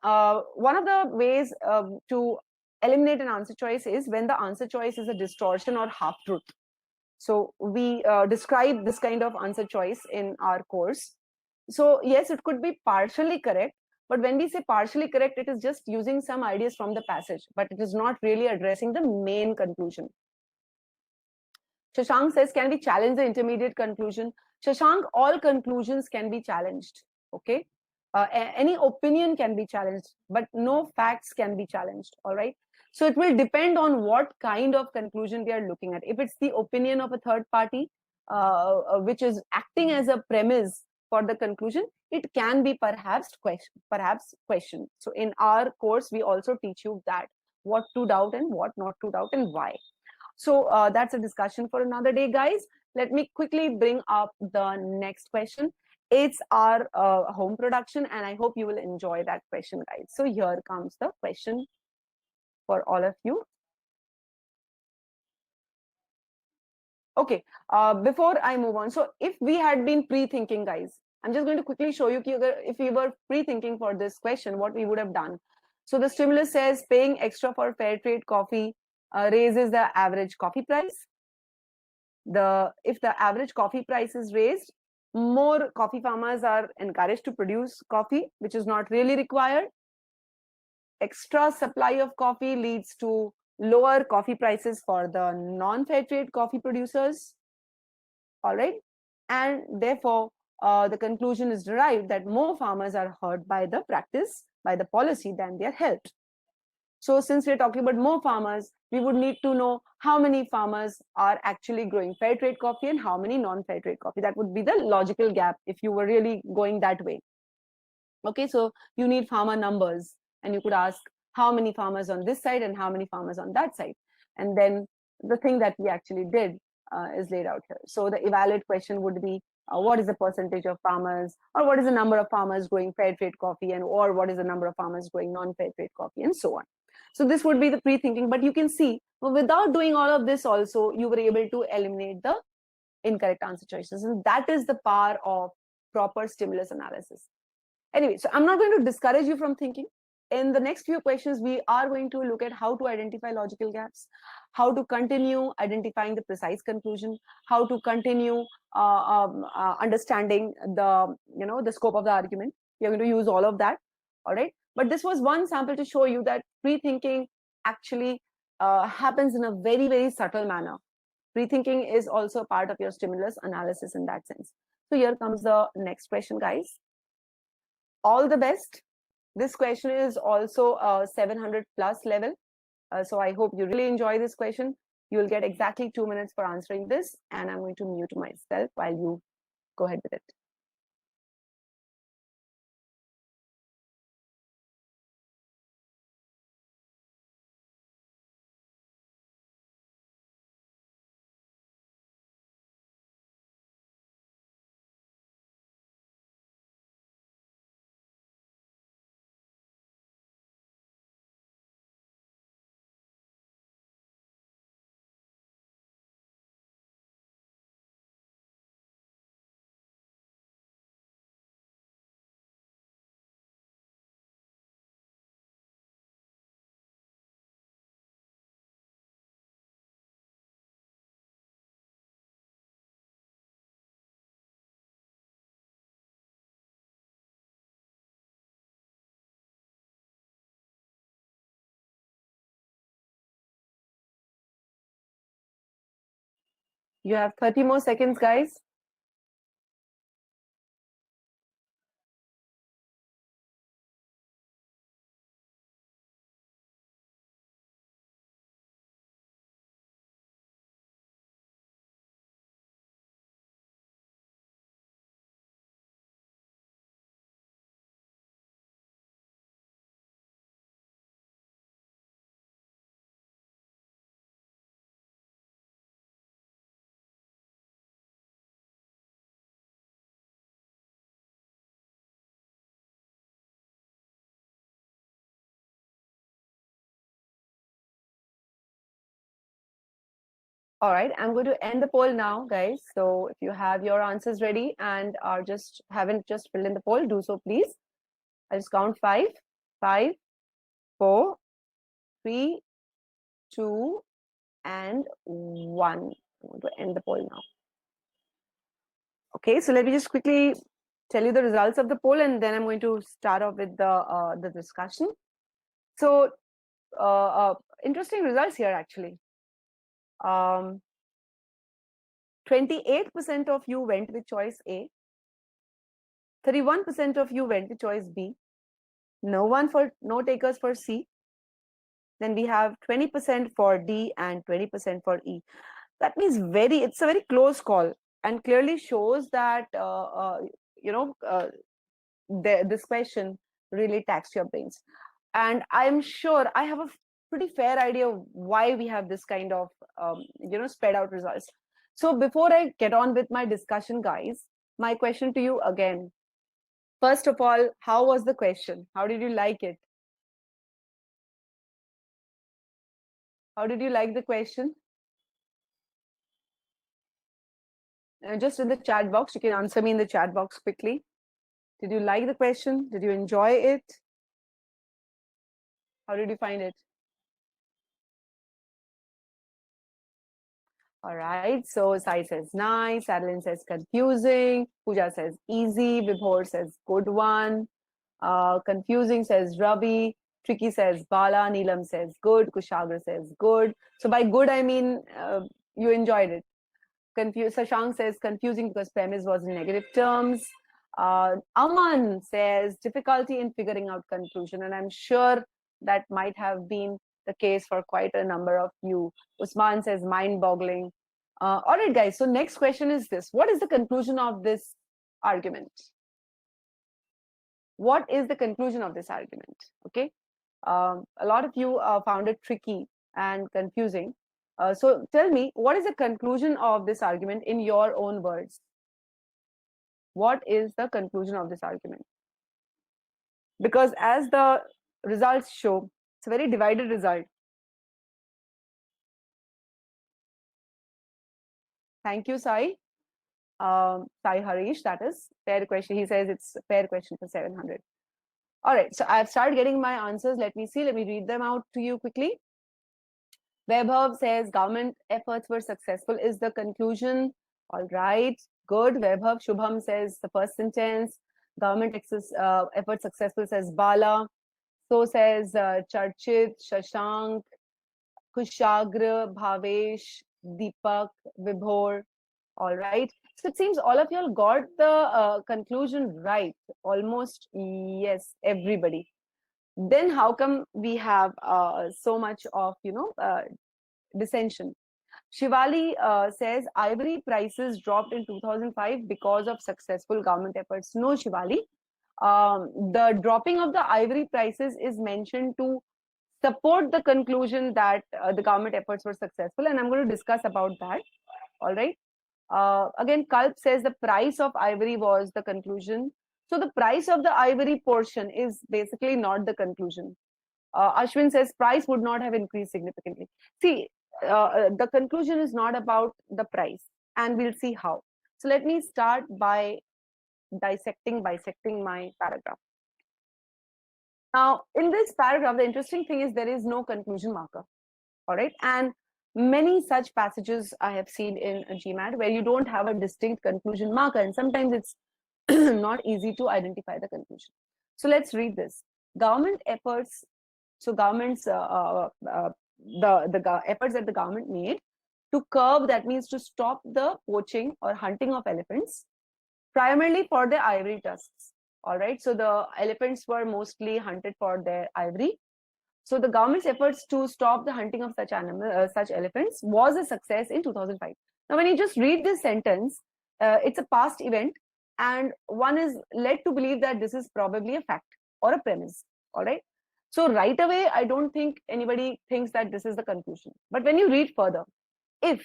one of the ways to eliminate an answer choice is when the answer choice is a distortion or half truth. So we describe this kind of answer choice in our course. So yes, it could be partially correct, but when we say partially correct, it is just using some ideas from the passage, but it is not really addressing the main conclusion. Shashank says, can we challenge the intermediate conclusion? Shashank, all conclusions can be challenged. Okay. Any opinion can be challenged, but no facts can be challenged. All right. So it will depend on what kind of conclusion we are looking at. If it's the opinion of a third party, which is acting as a premise for the conclusion, it can be perhaps question. So in our course, we also teach you that what to doubt and what not to doubt and why. So that's a discussion for another day, guys. Let me quickly bring up the next question. It's our home production, and I hope you will enjoy that question, guys. So here comes the question for all of you. Okay, before I move on, so if we had been pre-thinking, guys, I'm just going to quickly show you if we were pre-thinking for this question, what we would have done. So the stimulus says paying extra for fair trade coffee raises the average coffee price. If the average coffee price is raised, more coffee farmers are encouraged to produce coffee, which is not really required. Extra supply of coffee leads to lower coffee prices for the non-fair trade coffee producers. All right. And therefore, the conclusion is derived that more farmers are hurt by the practice, by the policy, than they are helped. So since we're talking about more farmers, we would need to know how many farmers are actually growing fair trade coffee and how many non-fair trade coffee. That would be the logical gap if you were really going that way. Okay, so you need farmer numbers, and you could ask how many farmers on this side and how many farmers on that side. And then the thing that we actually did is laid out here. So the evaluate question would be, what is the percentage of farmers, or what is the number of farmers growing fair trade coffee, and or what is the number of farmers growing non-fair trade coffee, and so on. So this would be the pre-thinking, but you can see without doing all of this also, you were able to eliminate the incorrect answer choices. And that is the power of proper stimulus analysis. Anyway, so I'm not going to discourage you from thinking. In the next few questions, we are going to look at how to identify logical gaps, how to continue identifying the precise conclusion, how to continue understanding the scope of the argument. You're going to use all of that. All right. But this was one sample to show you that pre-thinking actually happens in a very, very subtle manner. Pre-thinking is also a part of your stimulus analysis in that sense. So here comes the next question, guys. All the best. This question is also a 700 plus level. So I hope you really enjoy this question. You will get exactly 2 minutes for answering this, and I'm going to mute myself while you go ahead with it. You have 30 more seconds, guys. All right, I'm going to end the poll now, guys. So if you have your answers ready and are haven't just filled in the poll, do so, please. I'll just count 5, 5, 4, 3, 2, and 1. I'm going to end the poll now. Okay, so let me just quickly tell you the results of the poll, and then I'm going to start off with the discussion. So, interesting results here, actually. 28% of you went with choice A. 31% of you went with choice B. No takers for C. Then we have 20% for D and 20% for E. That means it's a very close call, and clearly shows that this question really taxed your brains. And I'm sure I have a pretty fair idea of why we have this kind of spread out results. So before I get on with my discussion, guys, my question to you again. First of all, how was the question? How did you like it? How did you like the question? Just in the chat box, you can answer me in the chat box quickly. Did you like the question? Did you enjoy it? How did you find it? All right, so Sai says nice, Adeline says confusing, Pooja says easy, Vibhor says good one, confusing says Ravi, Tricky says Bala, Neelam says good, Kushagra says good. So by good, I mean you enjoyed it. Sashank says confusing because premise was in negative terms. Aman says difficulty in figuring out conclusion, and I'm sure that might have been the case for quite a number of you. Usman says mind-boggling. All right, guys. So next question is this: what is the conclusion of this argument? What is the conclusion of this argument? Okay. A lot of you found it tricky and confusing. So tell me, what is the conclusion of this argument in your own words? What is the conclusion of this argument? Because as the results show, it's a very divided result. Thank you, Sai. Sai Harish, that is fair question. He says it's a fair question for 700. All right, so I've started getting my answers. Let me see. Let me read them out to you quickly. Vaibhav says government efforts were successful is the conclusion. All right, good. Vaibhav. Shubham says the first sentence. Government effort successful says Bala. So says Charchit, Shashank, Kushagra, Bhavesh, Deepak, Vibhor. All right. So it seems all of you all got the conclusion right. Almost, yes, everybody. Then how come we have so much of dissension? Shivali says ivory prices dropped in 2005 because of successful government efforts. No, Shivali. The dropping of the ivory prices is mentioned to support the conclusion that the government efforts were successful, and I'm going to discuss about that. All right. Again, Kalp says the price of ivory was the conclusion. So the price of the ivory portion is basically not the conclusion. Ashwin says price would not have increased significantly. See, the conclusion is not about the price, and we'll see how. So let me start by bisecting my paragraph. Now, in this paragraph, the interesting thing is there is no conclusion marker. All right, and many such passages I have seen in GMAT where you don't have a distinct conclusion marker, and sometimes it's not easy to identify the conclusion. So let's read this. Government efforts. So government's the efforts that the government made to curb, that means to stop the poaching or hunting of elephants, primarily for their ivory tusks. All right, so the elephants were mostly hunted for their ivory. So the government's efforts to stop the hunting of such elephants was a success in 2005. Now, when you just read this sentence, it's a past event, and one is led to believe that this is probably a fact or a premise. All right. So right away, I don't think anybody thinks that this is the conclusion. But when you read further, if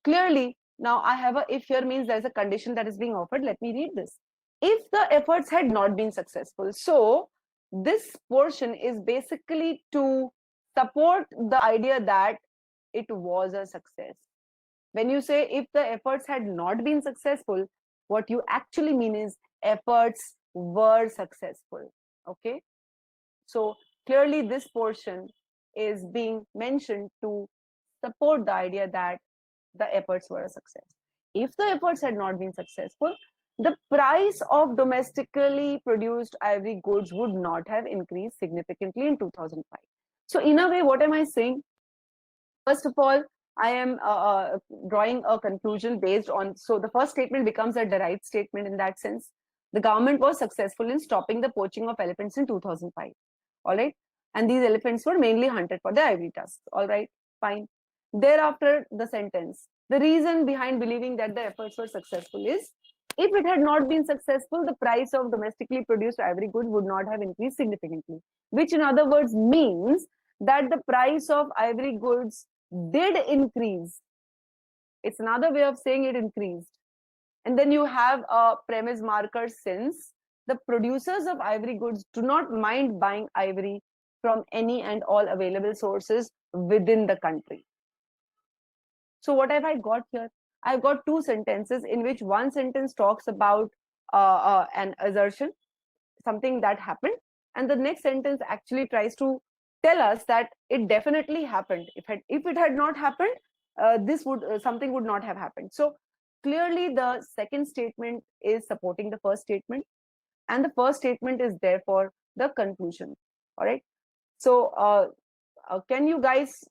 clearly, now I have a if here means there's a condition that is being offered. Let me read this. If the efforts had not been successful, so this portion is basically to support the idea that it was a success. When you say if the efforts had not been successful, what you actually mean is efforts were successful. Okay, so clearly this portion is being mentioned to support the idea that the efforts were a success. If the efforts had not been successful, the price of domestically produced ivory goods would not have increased significantly in 2005. So in a way, what am I saying? First of all, I am drawing a conclusion based on, so the first statement becomes a derived statement in that sense. The government was successful in stopping the poaching of elephants in 2005. All right. And these elephants were mainly hunted for their ivory tusks. All right. Fine. Thereafter, the sentence. The reason behind believing that the efforts were successful is, if it had not been successful, the price of domestically produced ivory goods would not have increased significantly, which in other words means that the price of ivory goods did increase. It's another way of saying it increased. And then you have a premise marker, since the producers of ivory goods do not mind buying ivory from any and all available sources within the country. So what have I got here? I've got two sentences in which one sentence talks about an assertion, something that happened, and the next sentence actually tries to tell us that it definitely happened. If it had not happened, this would something would not have happened. So clearly the second statement is supporting the first statement, and the first statement is therefore the conclusion. All right. So can you guys,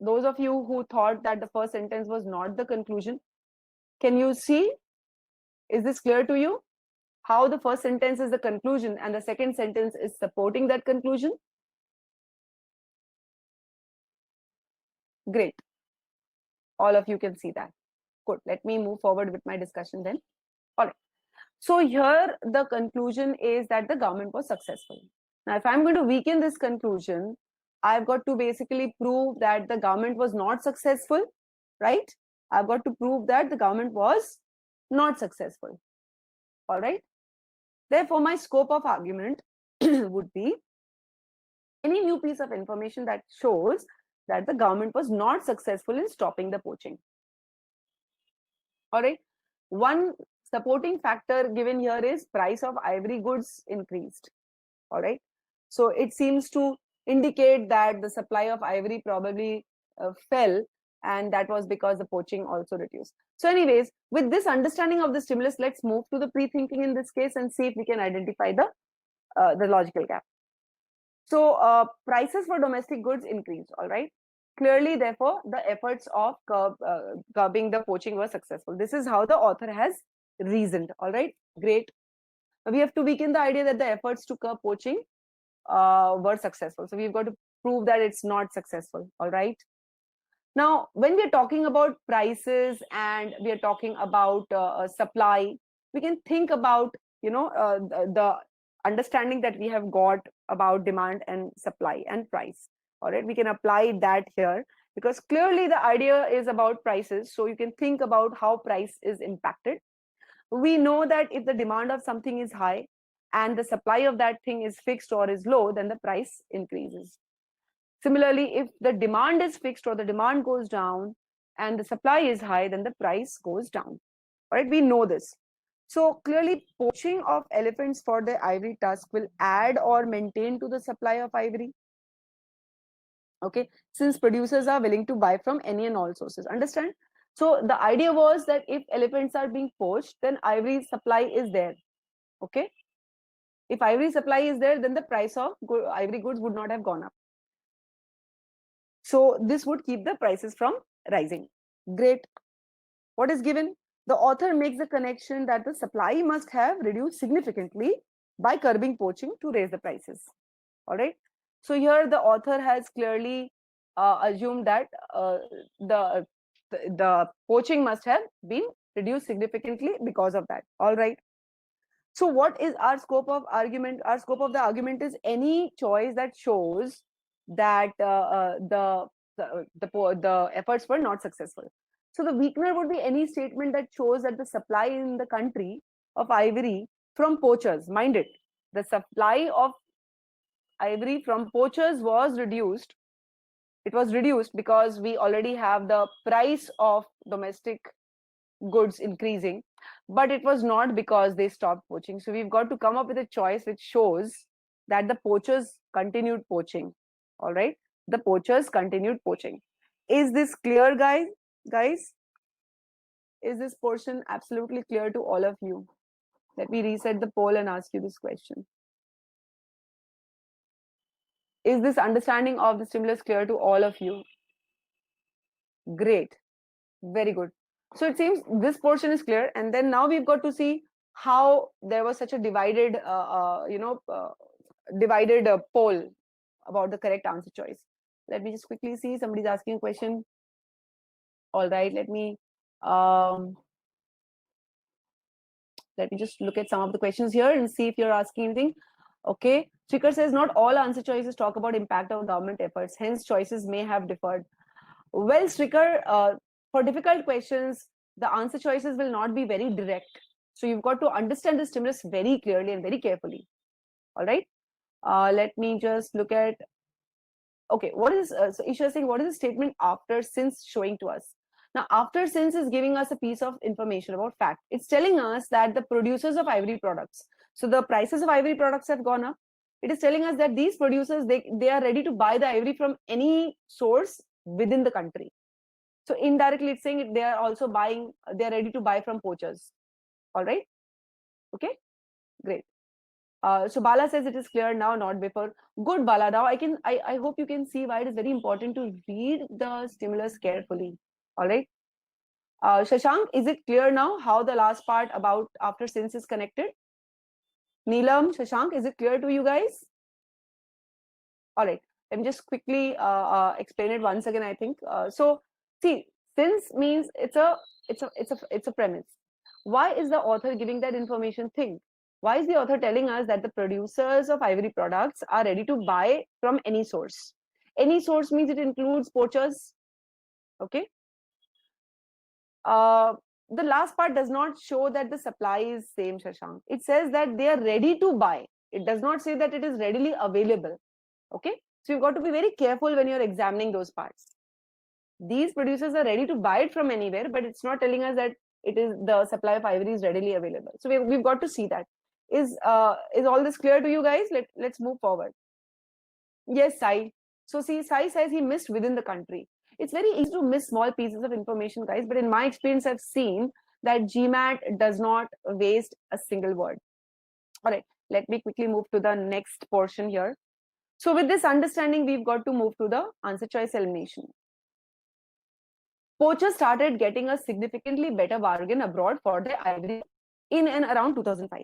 those of you who thought that the first sentence was not the conclusion, can you see? Is this clear to you? How the first sentence is the conclusion and the second sentence is supporting that conclusion? Great. All of you can see that. Good. Let me move forward with my discussion then. All right. So here the conclusion is that the government was successful. Now, if I'm going to weaken this conclusion, I've got to basically prove that the government was not successful, right? I've got to prove that the government was not successful. All right. Therefore, my scope of argument would be any new piece of information that shows that the government was not successful in stopping the poaching. All right. One supporting factor given here is price of ivory goods increased. All right. So it seems to indicate that the supply of ivory probably fell, and that was because the poaching also reduced. So anyways, with this understanding of the stimulus, let's move to the pre-thinking in this case and see if we can identify the logical gap. So prices for domestic goods increased. All right. Clearly, therefore, the efforts of curbing the poaching were successful. This is how the author has reasoned. All right. Great. We have to weaken the idea that the efforts to curb poaching were successful. So we've got to prove that it's not successful. All right. Now, when we're talking about prices and we are talking about supply, we can think about, the understanding that we have got about demand and supply and price. All right. We can apply that here because clearly the idea is about prices. So you can think about how price is impacted. We know that if the demand of something is high and the supply of that thing is fixed or is low, then the price increases. Similarly, if the demand is fixed or the demand goes down and the supply is high, then the price goes down. All right, we know this. So clearly, poaching of elephants for their ivory tusk will add or maintain to the supply of ivory. Okay, since producers are willing to buy from any and all sources. Understand? So the idea was that if elephants are being poached, then ivory supply is there. Okay. If ivory supply is there, then the price of ivory goods would not have gone up. So this would keep the prices from rising. Great. What is given? The author makes the connection that the supply must have reduced significantly by curbing poaching to raise the prices. All right. So here the author has clearly assumed that the poaching must have been reduced significantly because of that. All right. So what is our scope of argument? Our scope of the argument is any choice that shows that the efforts were not successful. So the weakener would be any statement that shows that the supply in the country of ivory from poachers, mind it, the supply of ivory from poachers was reduced. It was reduced because we already have the price of domestic goods increasing, but it was not because they stopped poaching. So we've got to come up with a choice which shows that the poachers continued poaching. All right, the poachers continued poaching. Is this clear, guys? Is this portion absolutely clear to all of you? Let me reset the poll and ask you this question. Is this understanding of the stimulus clear to all of you? Great. Very good. So it seems this portion is clear, and then now we've got to see how there was such a divided poll about the correct answer choice. Let me just quickly see. Somebody's asking a question. All right, let me just look at some of the questions here and see if you're asking anything. Okay, Chikar says not all answer choices talk about impact of government efforts, hence choices may have differed. Well, Stricker, for difficult questions, the answer choices will not be very direct. So you've got to understand the stimulus very clearly and very carefully. All right. Let me just look at. Okay, what is so Isha is saying? What is the statement after since showing to us? Now, after since is giving us a piece of information about fact. It's telling us that the producers of ivory products. So the prices of ivory products have gone up. It is telling us that these producers they are ready to buy the ivory from any source within the country. So indirectly it's saying they are also buying, they are ready to buy from poachers. All right. Okay, great. So Bala says it is clear now, not before. Good, Bala. Now I hope you can see why it is very important to read the stimulus carefully. All right. Shashank, is it clear now how the last part about after since is connected? Neelam, Shashank, is it clear to you guys? All right. Let me just quickly explain it once again. I think so. See, since means it's a premise. Why is the author giving that information? Think. Why is the author telling us that the producers of ivory products are ready to buy from any source? Any source means it includes poachers. Okay. The last part does not show that the supply is same, Shashank. It says that they are ready to buy. It does not say that it is readily available. Okay. So you've got to be very careful when you're examining those parts. These producers are ready to buy it from anywhere, but it's not telling us that it is the supply of ivory is readily available. So we've got to see that. Is all this clear to you guys? Let's move forward. Yes, Sai. So see, Sai says he missed within the country. It's very easy to miss small pieces of information, guys. But in my experience, I've seen that GMAT does not waste a single word. All right, let me quickly move to the next portion here. So with this understanding, we've got to move to the answer choice elimination. Poachers started getting a significantly better bargain abroad for their ivory in and around 2005.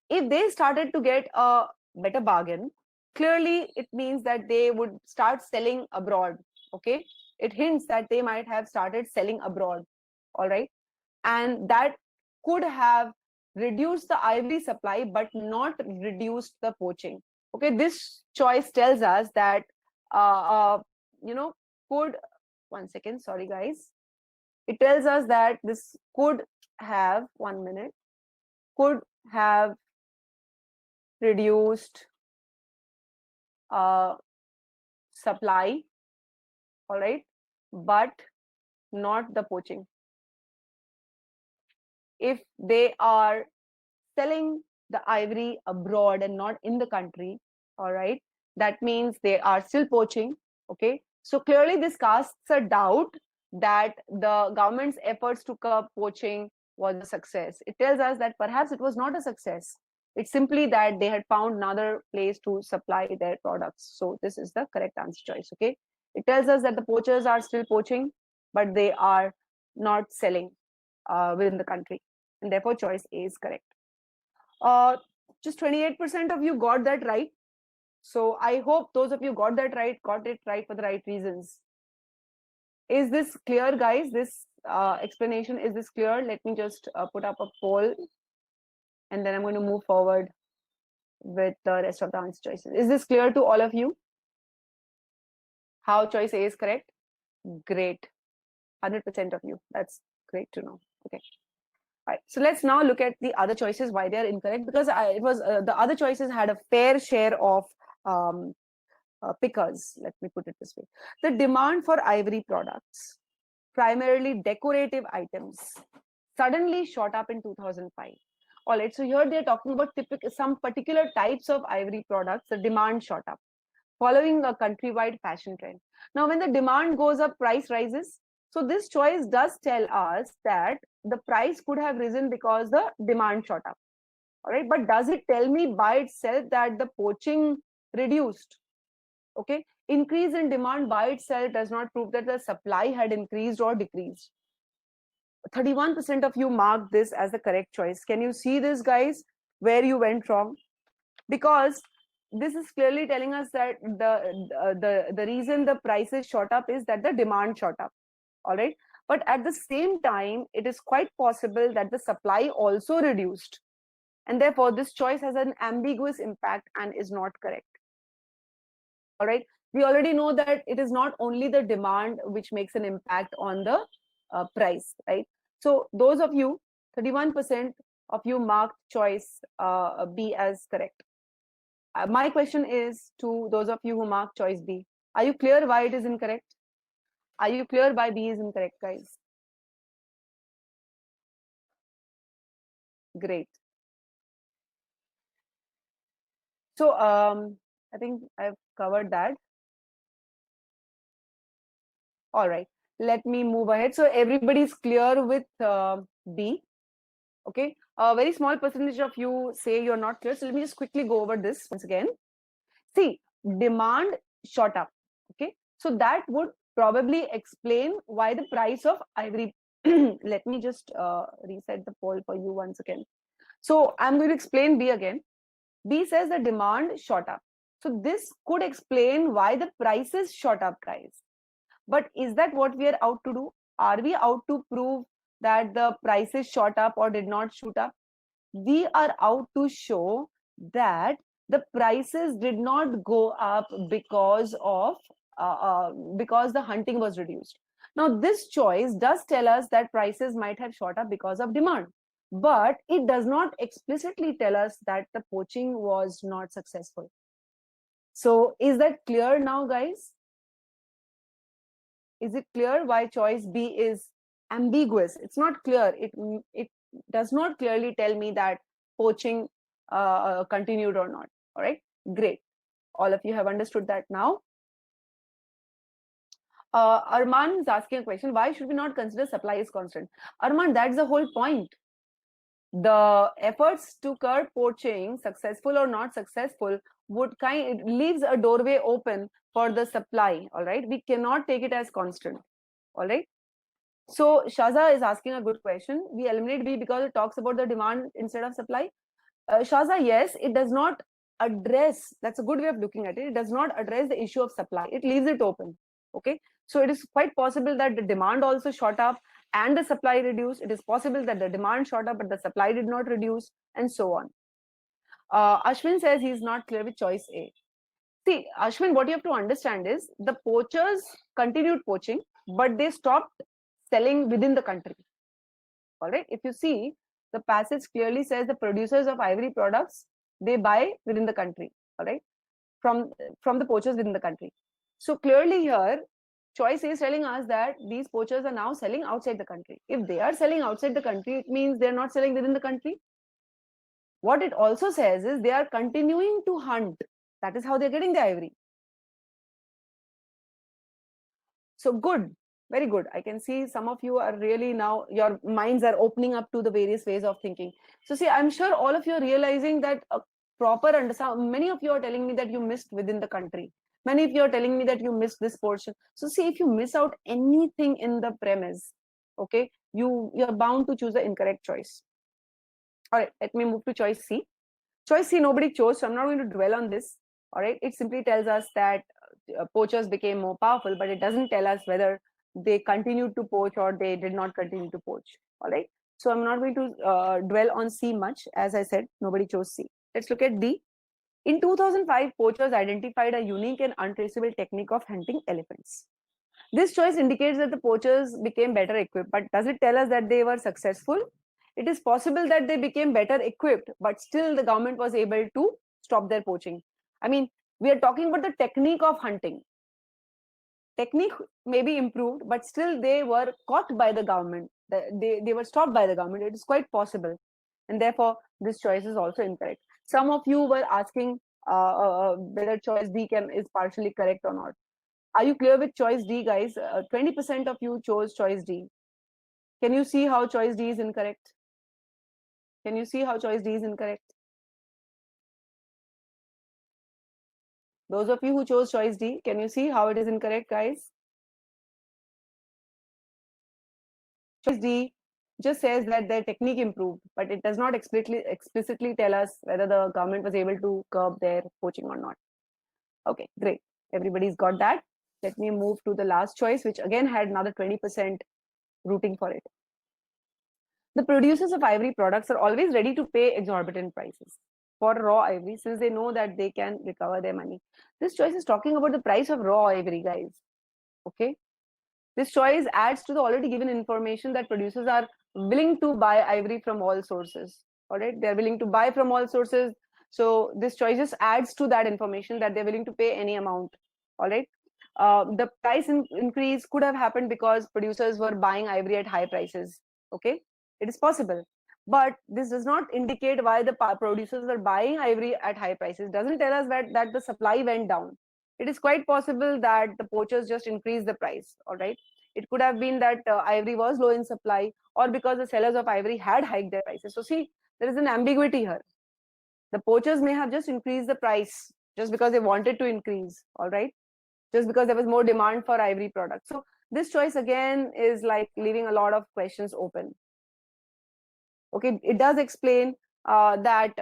If they started to get a better bargain, clearly it means that they would start selling abroad. Okay, it hints that they might have started selling abroad. All right, and that could have reduced the ivory supply but not reduced the poaching. Okay, this choice tells us that could, one second, sorry guys, it tells us that this could have, 1 minute, could have reduced supply, all right, but not the poaching. If they are selling the ivory abroad and not in the country, all right, that means they are still poaching. Okay, so clearly this casts a doubt that the government's efforts to curb poaching was a success. It tells us that perhaps it was not a success. It's simply that they had found another place to supply their products. So this is the correct answer choice. Okay, it tells us that the poachers are still poaching, but they are not selling within the country, and therefore choice A is correct. Just 28% of you got that right. So I hope those of you got it right for the right reasons. Is this clear, guys? This explanation, is this clear? Let me just put up a poll, and then I'm going to move forward with the rest of the answer choices. Is this clear to all of you? How choice A is correct? Great. 100% of you. That's great to know. Okay. All right. So let's now look at the other choices, why they are incorrect, because it was the other choices had a fair share of pickers. Let me put it this way. The demand for ivory products, primarily decorative items, suddenly shot up in 2005. All right, so here they're talking about some particular types of ivory products. The demand shot up following a countrywide fashion trend. Now, when the demand goes up, price rises. So this choice does tell us that the price could have risen because the demand shot up. All right, but does it tell me by itself that the poaching reduced? Okay, increase in demand by itself does not prove that the supply had increased or decreased. 31% of you marked this as the correct choice. Can you see this, guys, where you went wrong? Because this is clearly telling us that the reason the prices shot up is that the demand shot up. All right, but at the same time, it is quite possible that the supply also reduced, and therefore this choice has an ambiguous impact and is not correct. All right, we already know that it is not only the demand which makes an impact on the price, right? So those of you, 31% of you marked choice B as correct. My question is to those of you who marked choice B, are you clear why it is incorrect? Are you clear why B is incorrect, guys? Great. So I think I've covered that. All right, let me move ahead. So everybody's clear with B. Okay, a very small percentage of you say you're not clear. So let me just quickly go over this once again. See, demand shot up. Okay, so that would probably explain why the price of ivory. Let me just reset the poll for you once again. So I'm going to explain B again. B says the demand shot up. So this could explain why the prices shot up, guys. But is that what we are out to do? Are we out to prove that the prices shot up or did not shoot up? We are out to show that the prices did not go up because the hunting was reduced. Now, this choice does tell us that prices might have shot up because of demand, but it does not explicitly tell us that the poaching was not successful. So, is that clear now, guys? Is it clear why choice B is ambiguous? It's not clear. It does not clearly tell me that poaching continued or not. All right, great. All of you have understood that now. Arman is asking a question. Why should we not consider supply is constant? Arman, that's the whole point. The efforts to curb poaching, successful or not successful, it leaves a doorway open for the supply. All right, we cannot take it as constant. All right. So Shaza is asking a good question. We eliminate B because it talks about the demand instead of supply. Shaza, yes, it does not address. That's a good way of looking at it. It does not address the issue of supply. It leaves it open. Okay. So it is quite possible that the demand also shot up and the supply reduced. It is possible that the demand shot up but the supply did not reduce, and so on. Ashwin says he's not clear with choice A. See, Ashwin, what you have to understand is the poachers continued poaching, but they stopped selling within the country. All right. If you see, the passage clearly says the producers of ivory products, they buy within the country. All right. From the poachers within the country. So clearly here, choice is telling us that these poachers are now selling outside the country. If they are selling outside the country, it means they're not selling within the country. What it also says is they are continuing to hunt. That is how they're getting the ivory. So good, very good. I can see some of you are really now, your minds are opening up to the various ways of thinking. So see, I'm sure all of you are realizing that proper understanding. Many of you are telling me that you missed within the country. Many of you are telling me that you missed this portion. So see, if you miss out anything in the premise, okay, you're bound to choose the incorrect choice. All right, let me move to choice C. Choice C, nobody chose, so I'm not going to dwell on this. All right, it simply tells us that poachers became more powerful, but it doesn't tell us whether they continued to poach or they did not continue to poach. All right, so I'm not going to dwell on C much. As I said, nobody chose C. Let's look at D. In 2005, poachers identified a unique and untraceable technique of hunting elephants. This choice indicates that the poachers became better equipped, but does it tell us that they were successful? It is possible that they became better equipped, but still the government was able to stop their poaching. I mean, we are talking about the technique of hunting. Technique may be improved, but still they were caught by the government. They were stopped by the government. It is quite possible. And therefore, this choice is also incorrect. Some of you were asking whether choice D is partially correct or not. Are you clear with choice D, guys? 20% of you chose choice D. Can you see how choice D is incorrect? Can you see how choice D is incorrect? Those of you who chose choice D, can you see how it is incorrect, guys? Choice D just says that their technique improved, but it does not explicitly tell us whether the government was able to curb their poaching or not. Okay, great. Everybody's got that. Let me move to the last choice, which again had another 20% rooting for it. The producers of ivory products are always ready to pay exorbitant prices for raw ivory since they know that they can recover their money. This choice is talking about the price of raw ivory, guys. Okay. This choice adds to the already given information that producers are willing to buy ivory from all sources. All right. They're willing to buy from all sources. So this choice just adds to that information that they're willing to pay any amount. All right. The price increase could have happened because producers were buying ivory at high prices. Okay, it is possible, but this does not indicate why the producers were buying ivory at high prices. Doesn't tell us that the supply went down. It is quite possible that the poachers just increased the price. All right, it could have been that ivory was low in supply, or because the sellers of ivory had hiked their prices. So see, there is an ambiguity here. The poachers may have just increased the price just because they wanted to increase. All right, just because there was more demand for ivory products. So this choice again is like leaving a lot of questions open. Okay, it does explain that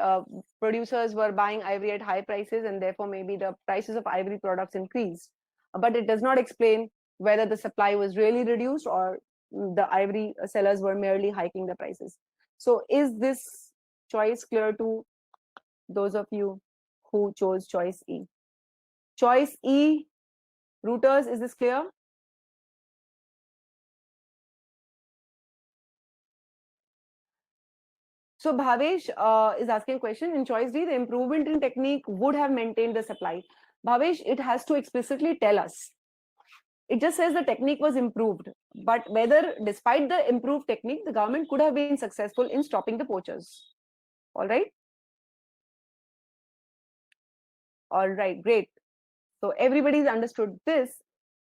producers were buying ivory at high prices and therefore maybe the prices of ivory products increased. But it does not explain whether the supply was really reduced or the ivory sellers were merely hiking the prices. So is this choice clear to those of you who chose choice E? Choice E, rooters, is this clear? So Bhavesh is asking a question. In choice D, the improvement in technique would have maintained the supply. Bhavesh, it has to explicitly tell us. It just says the technique was improved, but whether despite the improved technique, the government could have been successful in stopping the poachers. All right. All right, great. So everybody's understood this,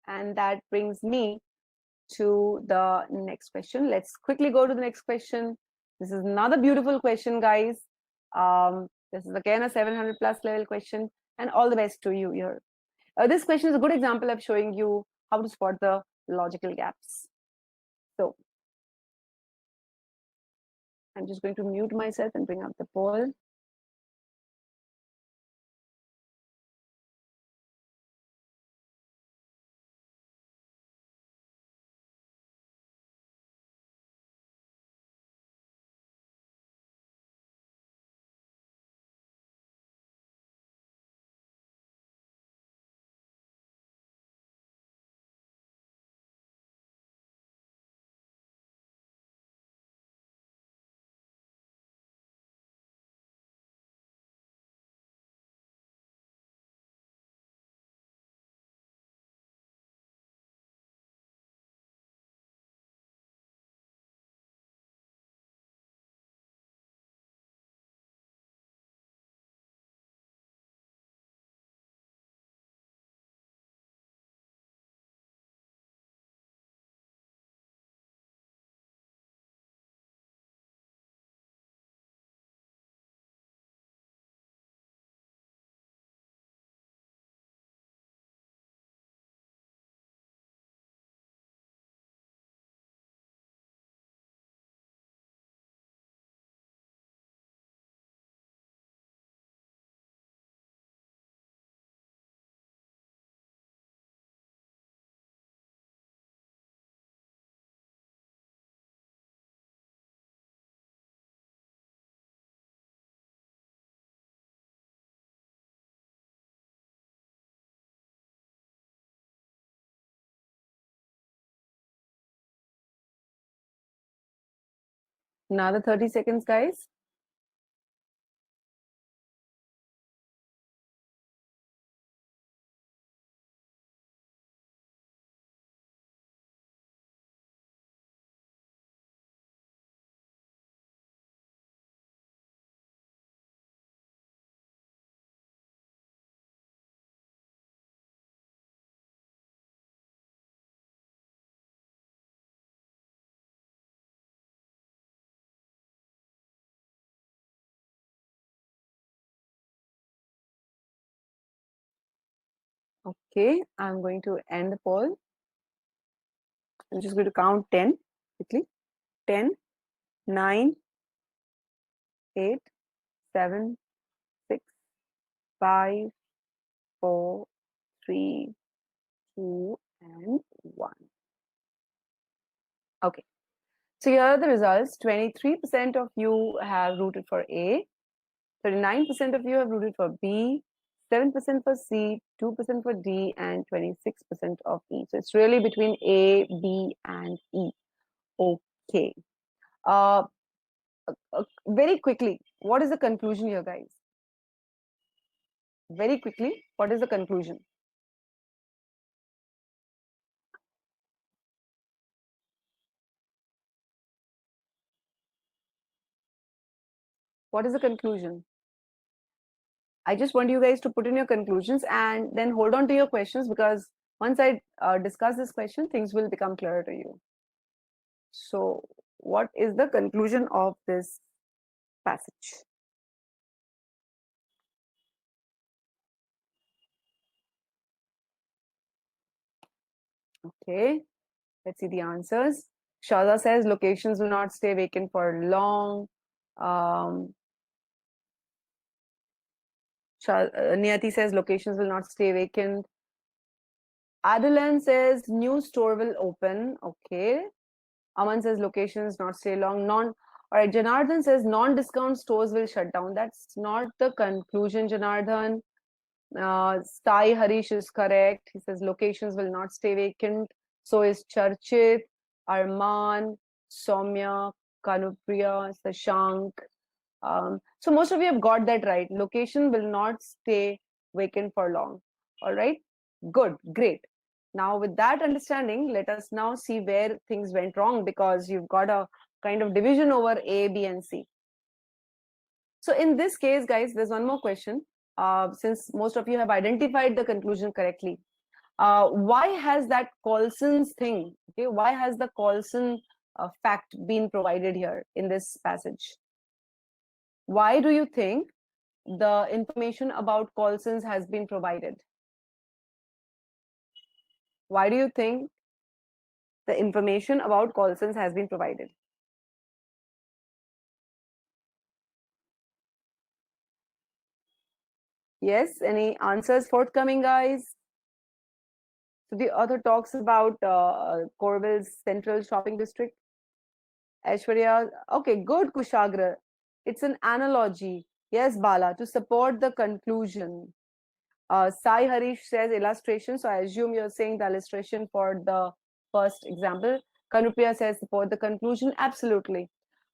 and that brings me to the next question. Let's quickly go to the next question. This is another beautiful question, guys. This is again a 700 plus level question, and all the best to you here. This question is a good example of showing you how to spot the logical gaps. So I'm just going to mute myself and bring up the poll. Another 30 seconds, guys. Okay, I'm going to end the poll. I'm just going to count 10 quickly. 10, 9, 8, 7, 6, 5, 4, 3, 2, and 1. Okay, so here are the results. 23% of you have rooted for A, 39% of you have rooted for B, 7% for C, 2% for D, and 26% of E. So it's really between A, B, and E. Okay. Very quickly, what is the conclusion here, guys? Very quickly, what is the conclusion? What is the conclusion? I just want you guys to put in your conclusions and then hold on to your questions, because once I discuss this question, things will become clearer to you. So, what is the conclusion of this passage? Okay, let's see the answers. Shaza says locations will not stay vacant for long. Niyati says locations will not stay vacant. Adelan says new store will open. Okay. Aman says locations not stay long. All right. Janardhan says non-discount stores will shut down. That's not the conclusion, Janardhan. Sai Harish is correct. He says locations will not stay vacant. So is Charchit, Arman, Soumya, Kanupriya, Sashank. So most of you have got that right. Location will not stay vacant for long. All right. Good. Great. Now, with that understanding, let us now see where things went wrong, because you've got a kind of division over A, B, and C. So in this case, guys, there's one more question. Since most of you have identified the conclusion correctly, why has that Colson's thing, okay, why has the Colson fact been provided here in this passage? Why do you think the information about Colson's has been provided? Why do you think the information about Colson's has been provided? Yes, any answers forthcoming, guys? So the author talks about Corville's central shopping district. Aishwarya, okay, good, Kushagra. It's an analogy. Yes, Bala, to support the conclusion. Sai Harish says illustration. So I assume you're saying the illustration for the first example. Kanupriya says support the conclusion. Absolutely.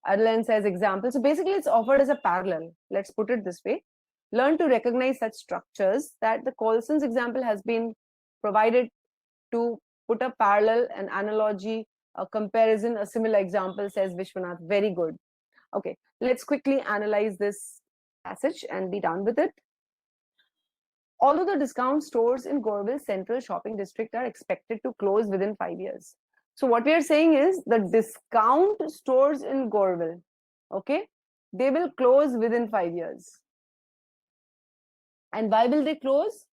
Adeline says example. So basically, it's offered as a parallel. Let's put it this way. Learn to recognize such structures. That the Colson's example has been provided to put a parallel, an analogy, a comparison, a similar example, says Vishwanath. Very good. Okay, let's quickly analyze this passage and be done with it. Although the discount stores in Gorville's central shopping district are expected to close within 5 years. So what we are saying is the discount stores in Gorville, okay, they will close within 5 years. And why will they close?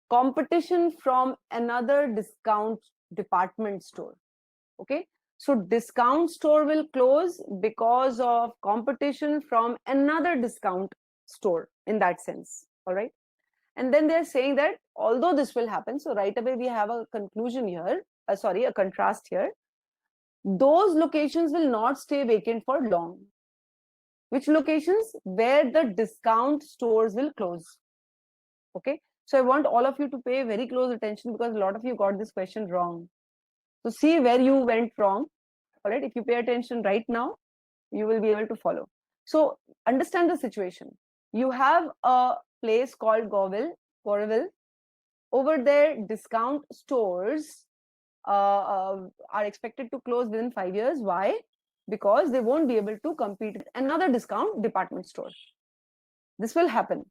Competition from another discount department store. Okay, so discount store will close because of competition from another discount store, in that sense. All right. And then they're saying that although this will happen, so right away we have a conclusion here, a contrast here. Those locations will not stay vacant for long. Which locations? Where the discount stores will close. Okay. So I want all of you to pay very close attention, because a lot of you got this question wrong. So see where you went wrong. All right. If you pay attention right now, you will be able to follow. So understand the situation. You have a place called Goreville. Over there, discount stores are expected to close within 5 years. Why? Because they won't be able to compete with another discount department store. This will happen.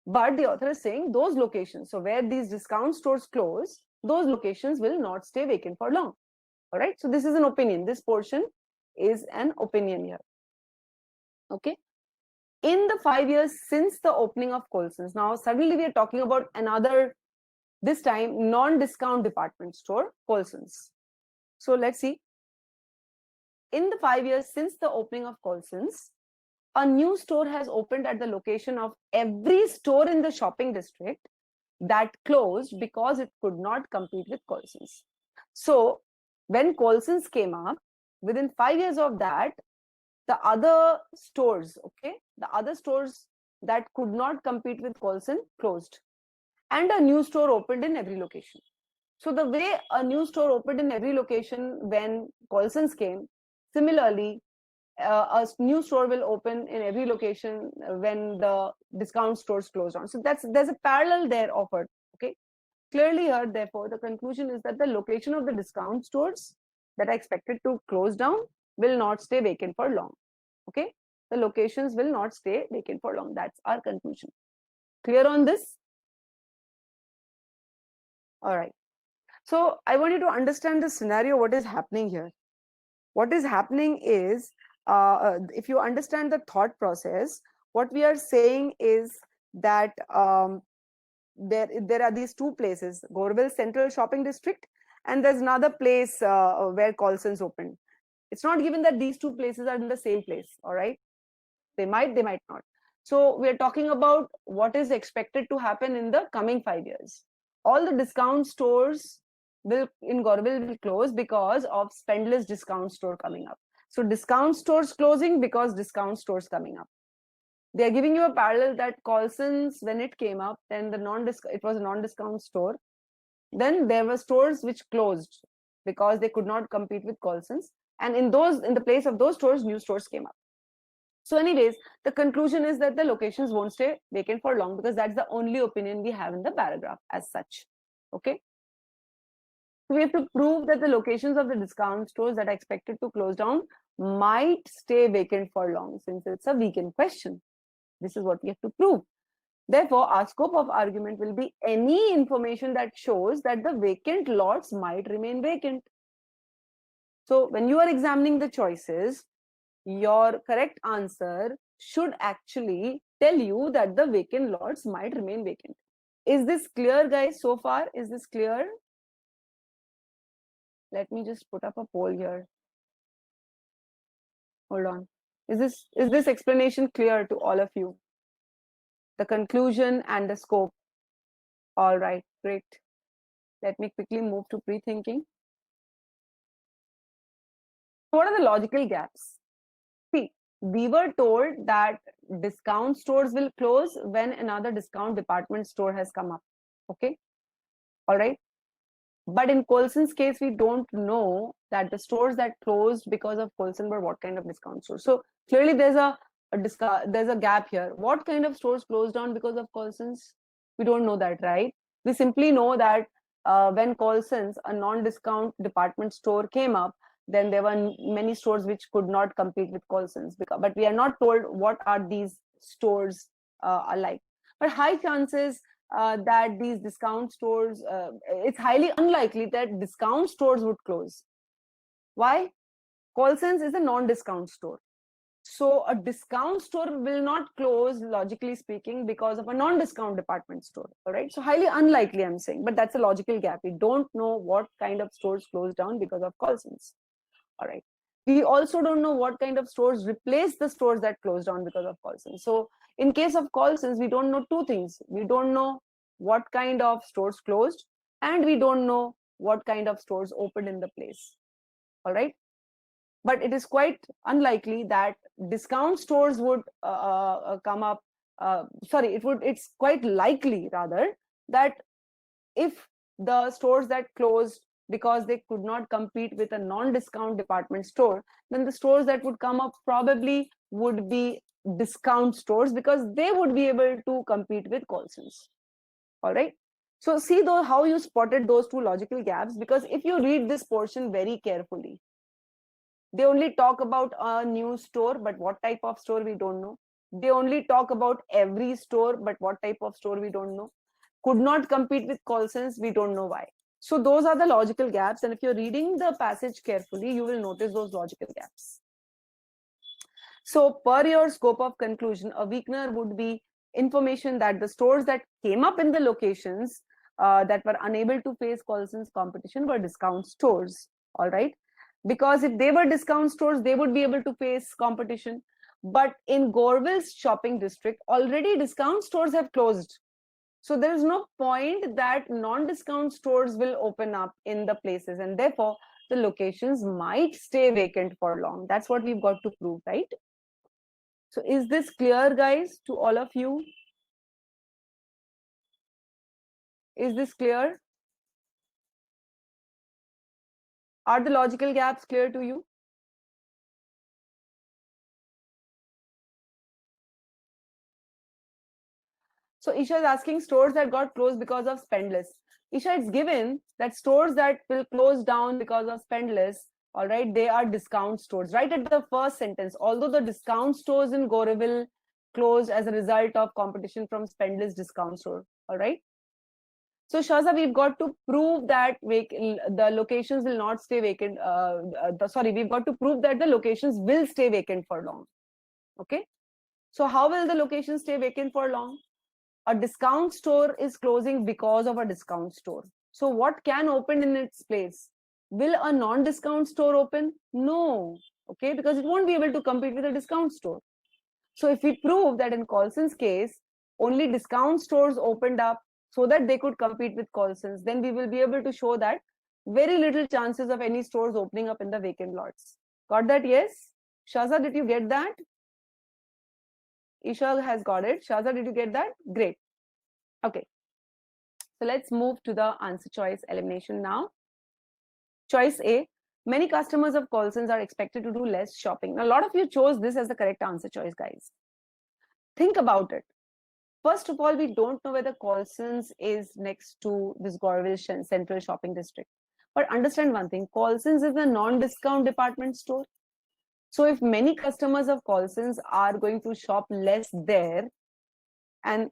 But the author is saying those locations, so where these discount stores close, those locations will not stay vacant for long. All right. So this is an opinion. This portion is an opinion here. Okay. In the 5 years since the opening of Colson's, now suddenly we are talking about another, this time non-discount department store, Colson's. So let's see. In the 5 years since the opening of Colson's, a new store has opened at the location of every store in the shopping district that closed because it could not compete with Colson's. So when Colson's came up, within 5 years of that, the other stores, okay, the other stores that could not compete with Colson closed, and a new store opened in every location. So the way a new store opened in every location when Colson's came, similarly, a new store will open in every location when the discount stores close down. So there's a parallel there offered. Okay, clearly here, therefore, the conclusion is that the location of the discount stores that are expected to close down will not stay vacant for long. Okay, the locations will not stay vacant for long. That's our conclusion. Clear on this? All right. So I want you to understand the scenario, what is happening here. What is happening is, if you understand the thought process, what we are saying is that there are these two places, Goreville Central Shopping District, and there's another place where Colson's opened. It's not given that these two places are in the same place. All right, they might not. So we are talking about what is expected to happen in the coming 5 years. All the discount stores in Goreville will close because of spendless discount store coming up. So discount stores closing because discount stores coming up. They are giving you a parallel that Colson's, when it came up, then it was a non-discount store. Then there were stores which closed because they could not compete with Colson's, and in the place of those stores, new stores came up. So anyways, the conclusion is that the locations won't stay vacant for long, because that's the only opinion we have in the paragraph as such. Okay. So we have to prove that the locations of the discount stores that are expected to close down might stay vacant for long, since it's a weekend question. This is what we have to prove. Therefore, our scope of argument will be any information that shows that the vacant lots might remain vacant. So when you are examining the choices, your correct answer should actually tell you that the vacant lots might remain vacant. Is this clear, guys, so far? Is this clear? Let me just put up a poll here. Hold on. Is this explanation clear to all of you? The conclusion and the scope. All right, great. Let me quickly move to pre-thinking. What are the logical gaps? See, we were told that discount stores will close when another discount department store has come up. Okay. All right. But in Colson's case, we don't know that the stores that closed because of Colson were what kind of discount stores. So clearly there's a gap here. What kind of stores closed down because of Colson's? We don't know that, right? We simply know that when Colson's, a non-discount department store, came up, then there were many stores which could not compete with Colson's. But we are not told what are these stores alike. But high chances that these discount stores, it's highly unlikely that discount stores would close. Why? Colson's is a non-discount store. So a discount store will not close, logically speaking, because of a non-discount department store. All right. So highly unlikely, I'm saying, but that's a logical gap. We don't know what kind of stores closed down because of Colson's. All right. We also don't know what kind of stores replaced the stores that closed down because of Colson's. So in case of Colson's, we don't know two things. We don't know what kind of stores closed, and we don't know what kind of stores opened in the place. All right. But it is quite unlikely that discount stores would come up. It's quite likely rather that if the stores that closed because they could not compete with a non-discount department store, then the stores that would come up probably would be discount stores, because they would be able to compete with Colson's. All right. So see though how you spotted those two logical gaps, because if you read this portion very carefully, they only talk about a new store, but what type of store we don't know. They only talk about every store, but what type of store we don't know. Could not compete with Colson's, we don't know why. So those are the logical gaps, and if you're reading the passage carefully, you will notice those logical gaps. So per your scope of conclusion, a weakener would be information that the stores that came up in the locations that were unable to face Colson's competition were discount stores. All right, because if they were discount stores, they would be able to face competition. But in Gorville's shopping district, already discount stores have closed. So there is no point that non-discount stores will open up in the places, and therefore the locations might stay vacant for long. That's what we've got to prove, right? So is this clear, guys, to all of you? Is this clear? Are the logical gaps clear to you? So Isha is asking stores that got closed because of spendless. Isha, it's given that stores that will close down because of spendless, all right, they are discount stores. Right at the first sentence, although the discount stores in Goreville closed as a result of competition from spendless discount store, all right. So Shaza, we've got to prove that the locations will not stay vacant. We've got to prove that the locations will stay vacant for long. Okay. So how will the location stay vacant for long? A discount store is closing because of a discount store. So what can open in its place? Will a non-discount store open? No. Okay, because it won't be able to compete with a discount store. So if we prove that in Colson's case, only discount stores opened up so that they could compete with Colson's, then we will be able to show that very little chances of any stores opening up in the vacant lots. Got that? Yes? Shaza, did you get that? Isha has got it. Shaza, did you get that? Great. Okay. So let's move to the answer choice elimination now. Choice A, many customers of Colson's are expected to do less shopping. Now, a lot of you chose this as the correct answer choice, guys. Think about it. First of all, we don't know whether Colson's is next to this Gorville Central Shopping District. But understand one thing, Colson's is a non-discount department store. So if many customers of Colson's are going to shop less there and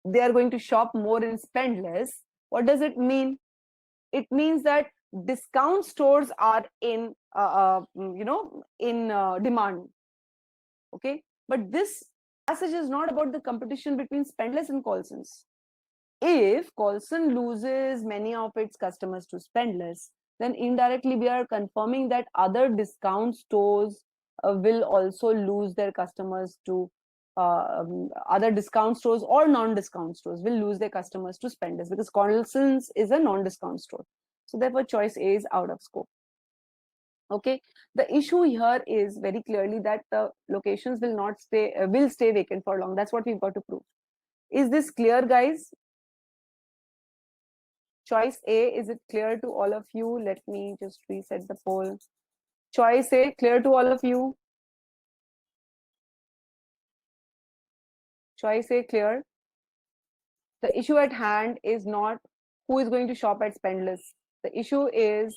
they are going to shop more and spend less, what does it mean? It means that discount stores are in demand. Okay, but this passage is not about the competition between spendless and Colson's. If Colson loses many of its customers to spendless, then indirectly we are confirming that other discount stores will also lose their customers to other discount stores, or non-discount stores will lose their customers to spendless, because Colson's is a non-discount store. So therefore choice A is out of scope. Okay, the issue here is very clearly that the locations will stay vacant for long. That's what we've got to prove. Is this clear, guys? Choice A, is it clear to all of you? Let me just reset the poll. Choice A, clear to all of you? Choice A, clear? The issue at hand is not who is going to shop at spendless. The issue is,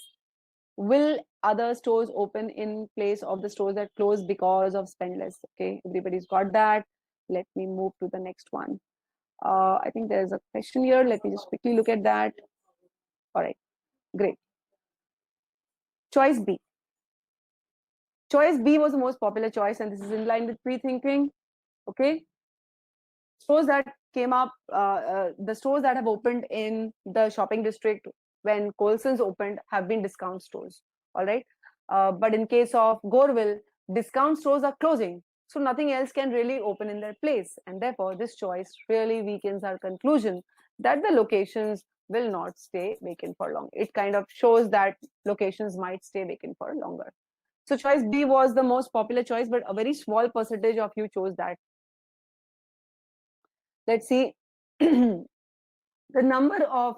will other stores open in place of the stores that close because of spendless? Okay, everybody's got that. Let me move to the next one. I think there's a question here. Let me just quickly look at that. All right, great. Choice B. Choice B was the most popular choice, and this is in line with pre-thinking. Okay, stores that came up, the stores that have opened in the shopping district when Colson's opened have been discount stores. All right, but in case of Gorville, discount stores are closing, so nothing else can really open in their place, and therefore this choice really weakens our conclusion that the locations will not stay vacant for long. It kind of shows that locations might stay vacant for longer. So choice B was the most popular choice, but a very small percentage of you chose that. Let's see. The number of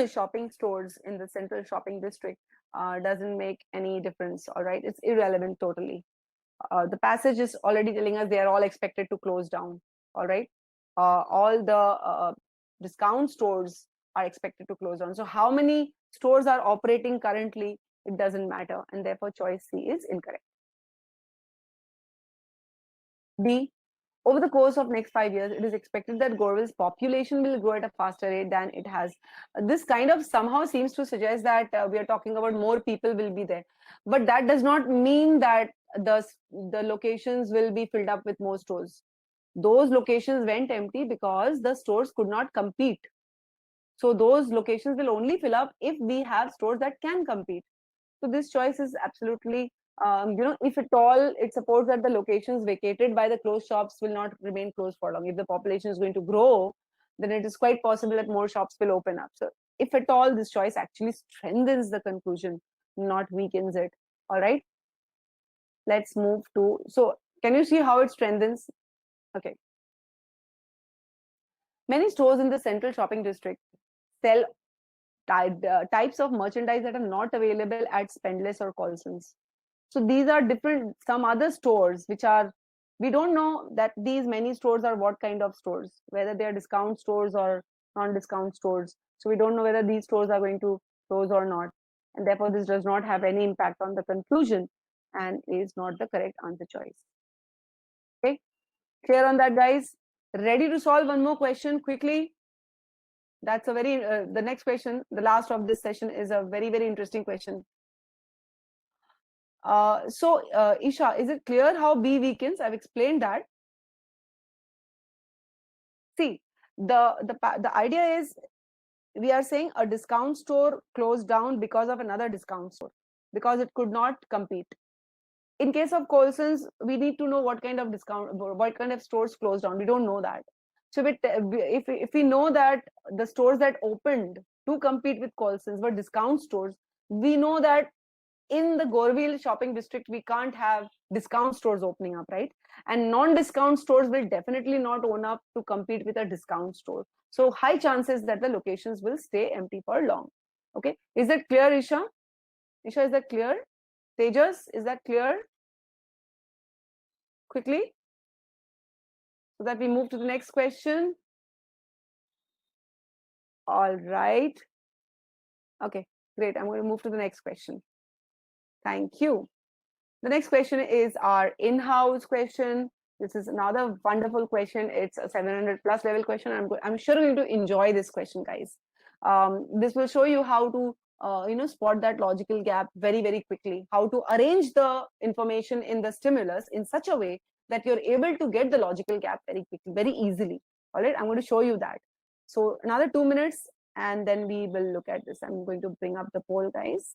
shopping stores in the central shopping district doesn't make any difference. All right, it's irrelevant totally. The passage is already telling us they are all expected to close down. All right, all the discount stores are expected to close down. So how many stores are operating currently? It doesn't matter, and therefore choice C is incorrect. D. Over the course of next 5 years, it is expected that Goreville's population will grow at a faster rate than it has. This kind of somehow seems to suggest that we are talking about more people will be there. But that does not mean that the locations will be filled up with more stores. Those locations went empty because the stores could not compete. So those locations will only fill up if we have stores that can compete. So this choice is absolutely, if at all it supports that the locations vacated by the closed shops will not remain closed for long. If the population is going to grow, then it is quite possible that more shops will open up. So if at all, this choice actually strengthens the conclusion, not weakens it. All right. Let's move to, so can you see how it strengthens? Okay. Many stores in the central shopping district sell types of merchandise that are not available at Spendless or Colson's. So these are different, some other stores which are, we don't know that these many stores are what kind of stores, whether they are discount stores or non-discount stores. So we don't know whether these stores are going to close or not. And therefore, this does not have any impact on the conclusion and is not the correct answer choice. Okay, clear on that, guys? Ready to solve one more question quickly? That's a very, the next question, the last of this session is a very, very interesting question. Isha, is it clear how B weakens? I've explained that. See, the idea is we are saying a discount store closed down because of another discount store, because it could not compete. In case of Colson's, we need to know what kind of discount, what kind of stores closed down. We don't know that. So if we know that the stores that opened to compete with Colson's were discount stores, we know that in the Goreville shopping district, we can't have discount stores opening up, right? And non-discount stores will definitely not own up to compete with a discount store. So high chances that the locations will stay empty for long. Okay, is that clear, Isha? Isha, is that clear? Tejas, is that clear? Quickly, so that we move to the next question. All right. Okay, great. I'm going to move to the next question. Thank you. The next question is our in-house question. This is another wonderful question. It's a 700 plus level question. I'm sure you're going to enjoy this question, guys. This will show you how to spot that logical gap very, very quickly, how to arrange the information in the stimulus in such a way that you're able to get the logical gap very quickly, very easily. All right, I'm going to show you that. So another 2 minutes and then we will look at this. I'm going to bring up the poll, guys.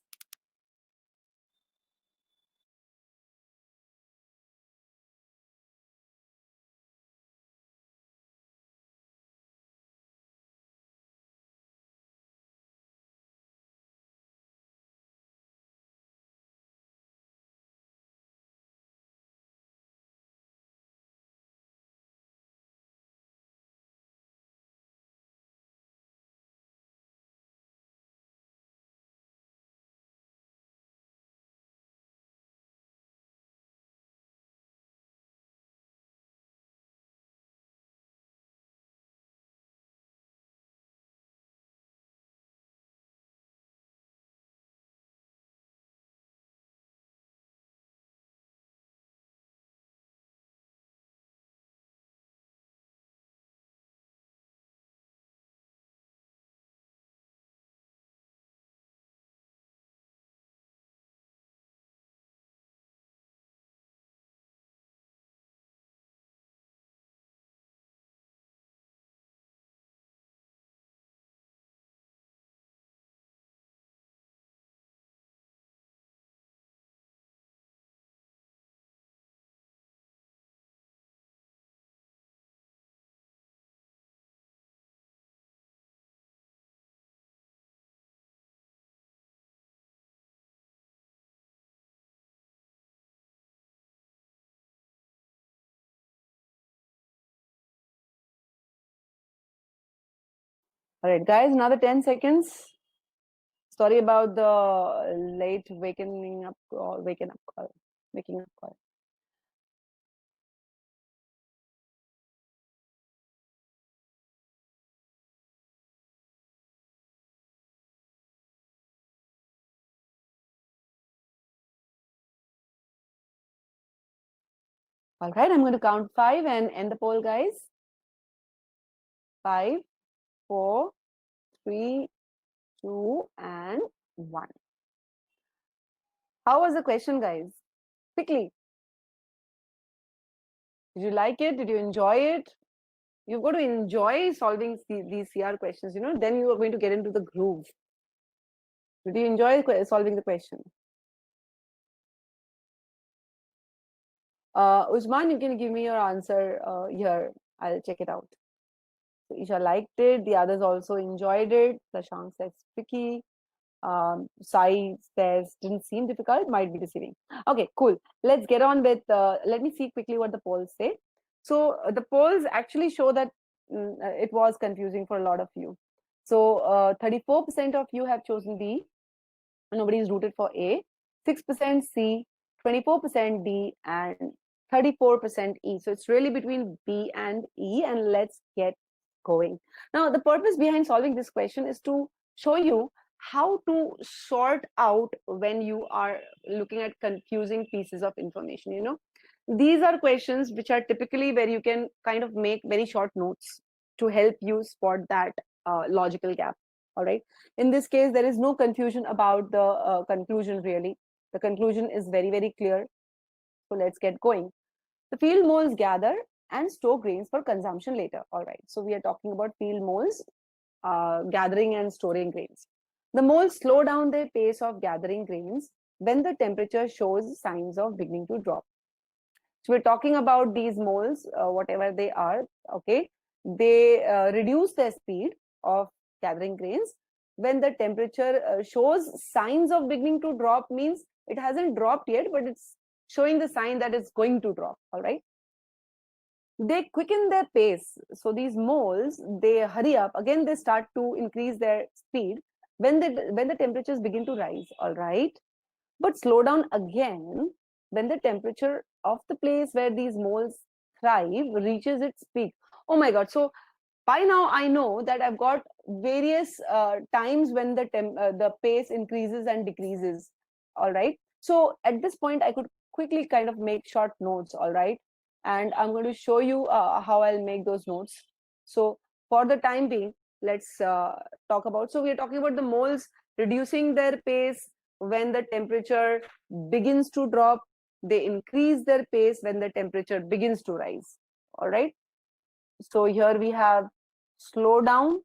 All right, guys, another 10 seconds. Sorry about the late waking up call. Waking up call. All right, I'm going to count 5 and end the poll, guys. 5, 4, 3, 2, and 1. How was the question, guys? Quickly. Did you like it? Did you enjoy it? You've got to enjoy solving these CR questions, then you are going to get into the groove. Did you enjoy solving the question? Usman, you can give me your answer here. I'll check it out. So Isha liked it. The others also enjoyed it. Sashank says tricky. Sai says didn't seem difficult, might be deceiving. Okay, cool. Let's get on with, let me see quickly what the polls say. So the polls actually show that it was confusing for a lot of you. So 34% of you have chosen B. Nobody's rooted for A. 6% C, 24% D, and 34% E. So it's really between B and E, and let's get going. Now, the purpose behind solving this question is to show you how to sort out when you are looking at confusing pieces of information. These are questions which are typically where you can kind of make very short notes to help you spot that logical gap. All right. In this case, there is no confusion about the conclusion, really. The conclusion is very, very clear. So let's get going. The field moles gather and store grains for consumption later. All right. So we are talking about field moles gathering and storing grains. The moles slow down their pace of gathering grains when the temperature shows signs of beginning to drop. So we're talking about these moles, whatever they are, okay? They reduce their speed of gathering grains when the temperature shows signs of beginning to drop, means it hasn't dropped yet, but it's showing the sign that it's going to drop, all right? They quicken their pace. So these moles, they hurry up. Again, they start to increase their speed when the temperatures begin to rise, all right? But slow down again when the temperature of the place where these moles thrive reaches its peak. Oh my God. So by now I know that I've got various times when the pace increases and decreases. All right. So at this point, I could quickly kind of make short notes. All right. And I'm going to show you how I'll make those notes. So for the time being, let's talk about. So we are talking about the moles reducing their pace when the temperature begins to drop. They increase their pace when the temperature begins to rise. All right. So here we have slow down,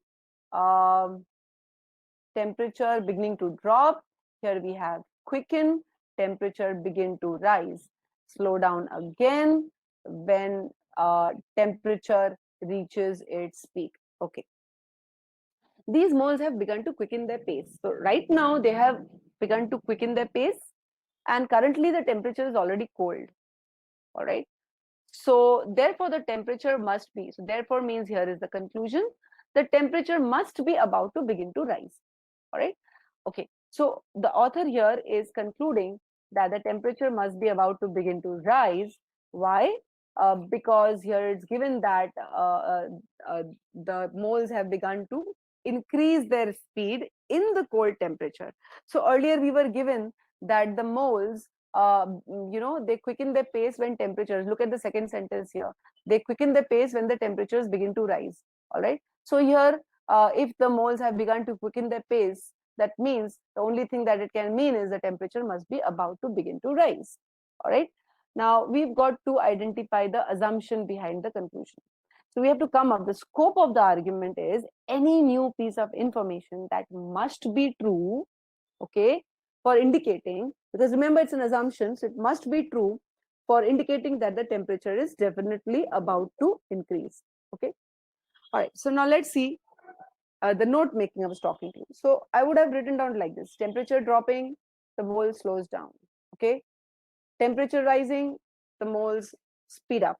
temperature beginning to drop. Here we have quicken, temperature begin to rise. Slow down again when temperature reaches its peak. Okay. These moles have begun to quicken their pace. So right now they have begun to quicken their pace, and currently the temperature is already cold. All right. So therefore the temperature must be, so therefore means here is the conclusion, the temperature must be about to begin to rise. All right. Okay. So the author here is concluding that the temperature must be about to begin to rise. Why? Because here it's given that the moles have begun to increase their speed in the cold temperature. So earlier we were given that the moles, they quicken their pace when temperatures, look at the second sentence here, they quicken their pace when the temperatures begin to rise. All right. So here, if the moles have begun to quicken their pace, that means the only thing that it can mean is the temperature must be about to begin to rise. All right. Now we've got to identify the assumption behind the conclusion. So we have to come up, the scope of the argument is any new piece of information that must be true, okay, for indicating, because remember it's an assumption, so it must be true for indicating that the temperature is definitely about to increase. Okay. All right. So now let's see the note making I was talking to. So I would have written down like this: temperature dropping, the mole slows down. Okay. Temperature rising, the moles speed up.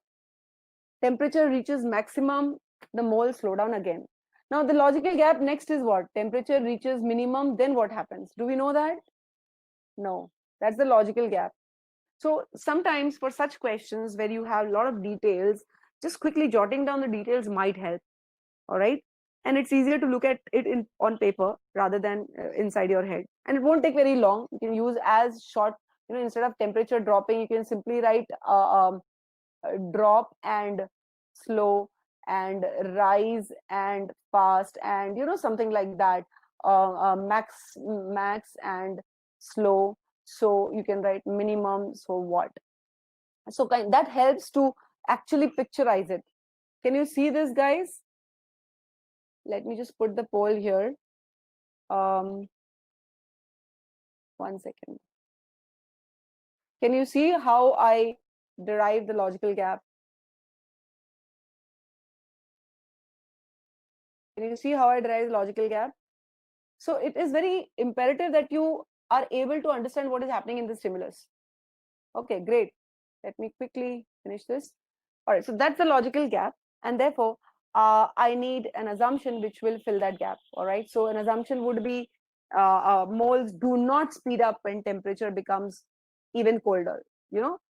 Temperature reaches maximum, the moles slow down again. Now the logical gap next is what? Temperature reaches minimum, then what happens? Do we know that? No, that's the logical gap. So sometimes for such questions where you have a lot of details, just quickly jotting down the details might help. All right. And it's easier to look at it on paper rather than inside your head. And it won't take very long. You can use as short, instead of temperature dropping, you can simply write drop and slow and rise and fast and something like that. Max and slow. So you can write minimum, so what. So that helps to actually picturize it. Can you see this, guys? Let me just put the poll here. 1 second. Can you see how I derive the logical gap? Can you see how I derive the logical gap? So it is very imperative that you are able to understand what is happening in the stimulus. Okay, great. Let me quickly finish this. All right, so that's the logical gap. And therefore, I need an assumption which will fill that gap. All right, so an assumption would be moles do not speed up when temperature becomes even colder.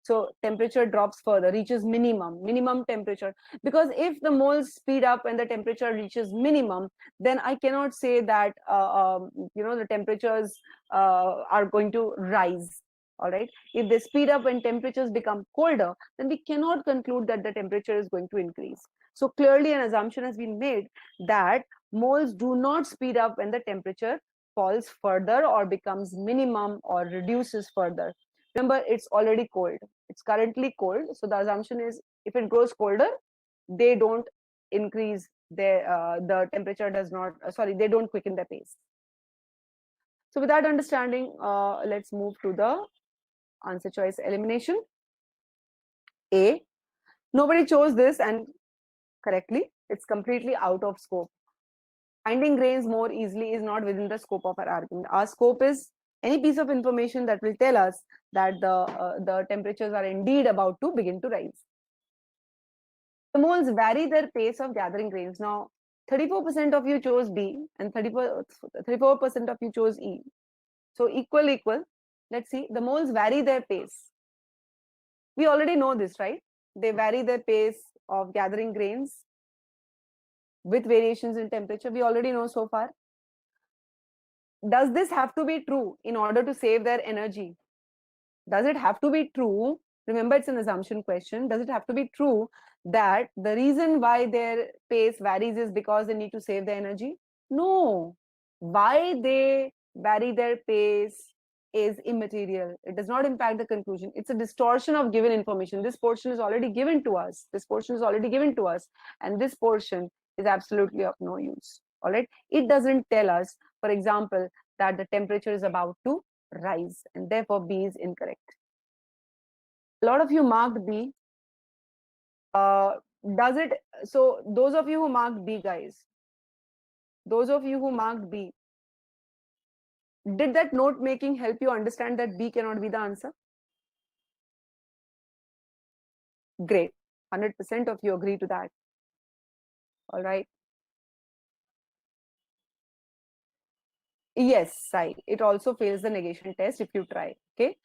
So temperature drops further, reaches minimum temperature. Because if the moles speed up when the temperature reaches minimum, then I cannot say that the temperatures are going to rise. All right, if they speed up when temperatures become colder, then we cannot conclude that the temperature is going to increase. So clearly an assumption has been made that moles do not speed up when the temperature falls further or becomes minimum or reduces further. Remember, it's already cold. It's currently cold. So the assumption is if it grows colder, they don't increase the temperature does not, they don't quicken their pace. So with that understanding, let's move to the answer choice elimination. A, nobody chose this and correctly, it's completely out of scope. Finding grains more easily is not within the scope of our argument. Our scope is any piece of information that will tell us that the temperatures are indeed about to begin to rise. The moles vary their pace of gathering grains. Now, 34% of you chose B and 34% of you chose E. So equal. Let's see, the moles vary their pace. We already know this, right? They vary their pace of gathering grains with variations in temperature. We already know so far. Does this have to be true in order to save their energy? Does it have to be true? Remember, it's an assumption question. Does it have to be true that the reason why their pace varies is because they need to save their energy? No. Why they vary their pace is immaterial. It does not impact the conclusion. It's a distortion of given information. This portion is already given to us. And this portion is absolutely of no use. All right. It doesn't tell us, for example, that the temperature is about to rise, and therefore B is incorrect. A lot of you marked B. Does it? So those of you who marked B, guys, did that note making help you understand that B cannot be the answer? Great. 100% of you agree to that. All right. Yes, Sai. It also fails the negation test if you try. Okay.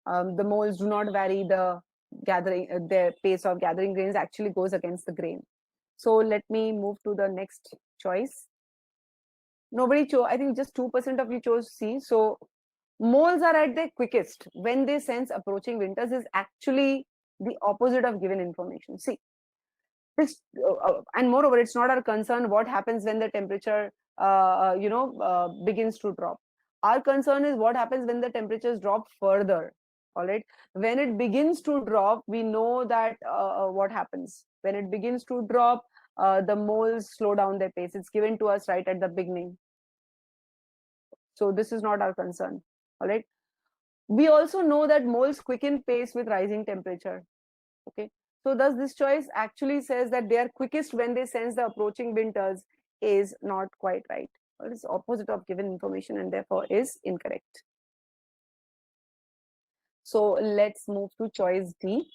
The moles do not vary the their pace of gathering grains actually goes against the grain. So let me move to the next choice. Nobody chose. I think just 2% of you chose C. So moles are at their quickest when they sense approaching winters is actually the opposite of given information. See, this and moreover, it's not our concern what happens when the temperature begins to drop. Our concern is what happens when the temperatures drop further. All right, when it begins to drop, we know that what happens when it begins to drop. The moles slow down their pace. It's given to us right at the beginning. So this is not our concern. All right. We also know that moles quicken pace with rising temperature. Okay. So thus this choice actually says that they are quickest when they sense the approaching winters is not quite right. Well, it's opposite of given information and therefore is incorrect. So let's move to choice D.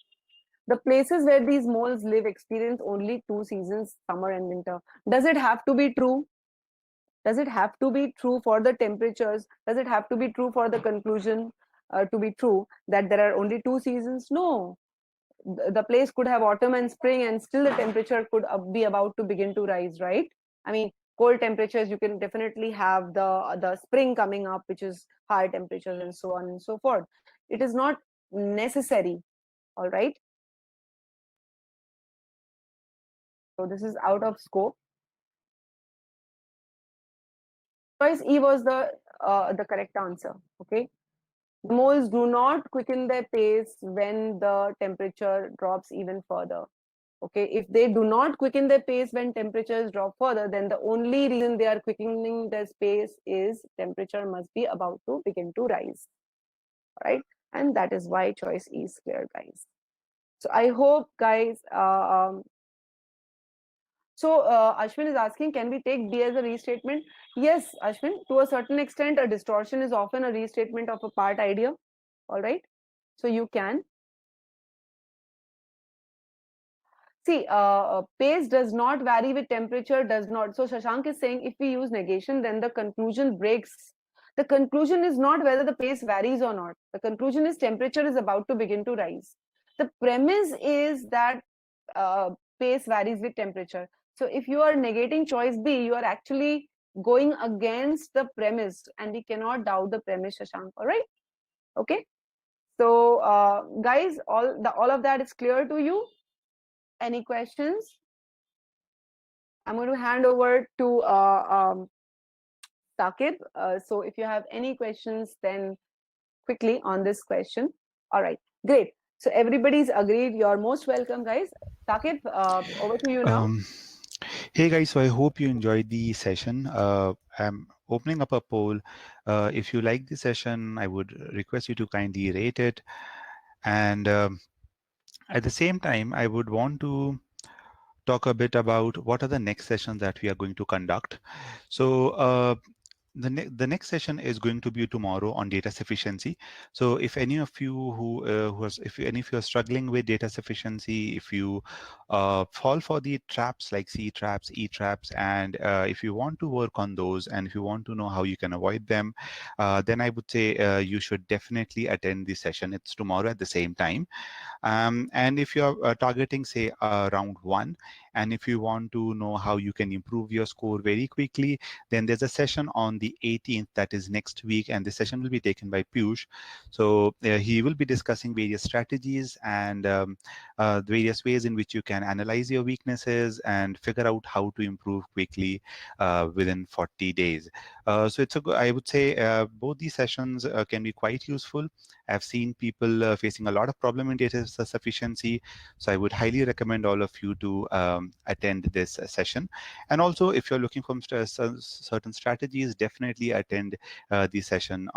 The places where these moles live experience only 2 seasons, summer and winter. Does it have to be true? Does it have to be true for the temperatures? Does it have to be true for the conclusion to be true that there are only 2 seasons? No. The place could have autumn and spring, and still the temperature could be about to begin to rise, right? I mean, cold temperatures, you can definitely have the spring coming up, which is higher temperatures, and so on and so forth. It is not necessary. All right. So this is out of scope. Choice E was the correct answer. Okay. The moles do not quicken their pace when the temperature drops even further. Okay, if they do not quicken their pace when temperatures drop further, then the only reason they are quickening their pace is temperature must be about to begin to rise. Right, and that is why choice E is clear, guys. So I hope, guys. Ashwin is asking, can we take D as a restatement? Yes, Ashwin, to a certain extent, a distortion is often a restatement of a part idea. All right, so you can. See, pace does not vary with temperature, does not. So Shashank is saying if we use negation, then the conclusion breaks. The conclusion is not whether the pace varies or not. The conclusion is temperature is about to begin to rise. The premise is that pace varies with temperature. So if you are negating choice B, you are actually going against the premise, and we cannot doubt the premise, Shashank. All right? Okay. So guys, all of that is clear to you. Any questions? I'm going to hand over to Saqib. So if you have any questions, then quickly on this question. All right, great. So everybody's agreed. You're most welcome, guys. Saqib, over to you now. Hey guys, so I hope you enjoyed the session. I'm opening up a poll. If you like the session, I would request you to kindly rate it. And at the same time, I would want to talk a bit about what are the next sessions that we are going to conduct. So the next session is going to be tomorrow on data sufficiency. So if any of you if any of you are struggling with data sufficiency, if you fall for the traps like C traps, E traps, and if you want to work on those, and if you want to know how you can avoid them, then I would say you should definitely attend the session. It's tomorrow at the same time. And if you're targeting, say, round 1, and if you want to know how you can improve your score very quickly, then there's a session on the 18th, that is next week, and the session will be taken by Piyush. So he will be discussing various strategies and various ways in which you can analyze your weaknesses and figure out how to improve quickly within 40 days. So I would say both these sessions can be quite useful. I've seen people facing a lot of problem in data sufficiency. So I would highly recommend all of you to attend this session. And also, if you're looking for certain strategies, definitely attend the session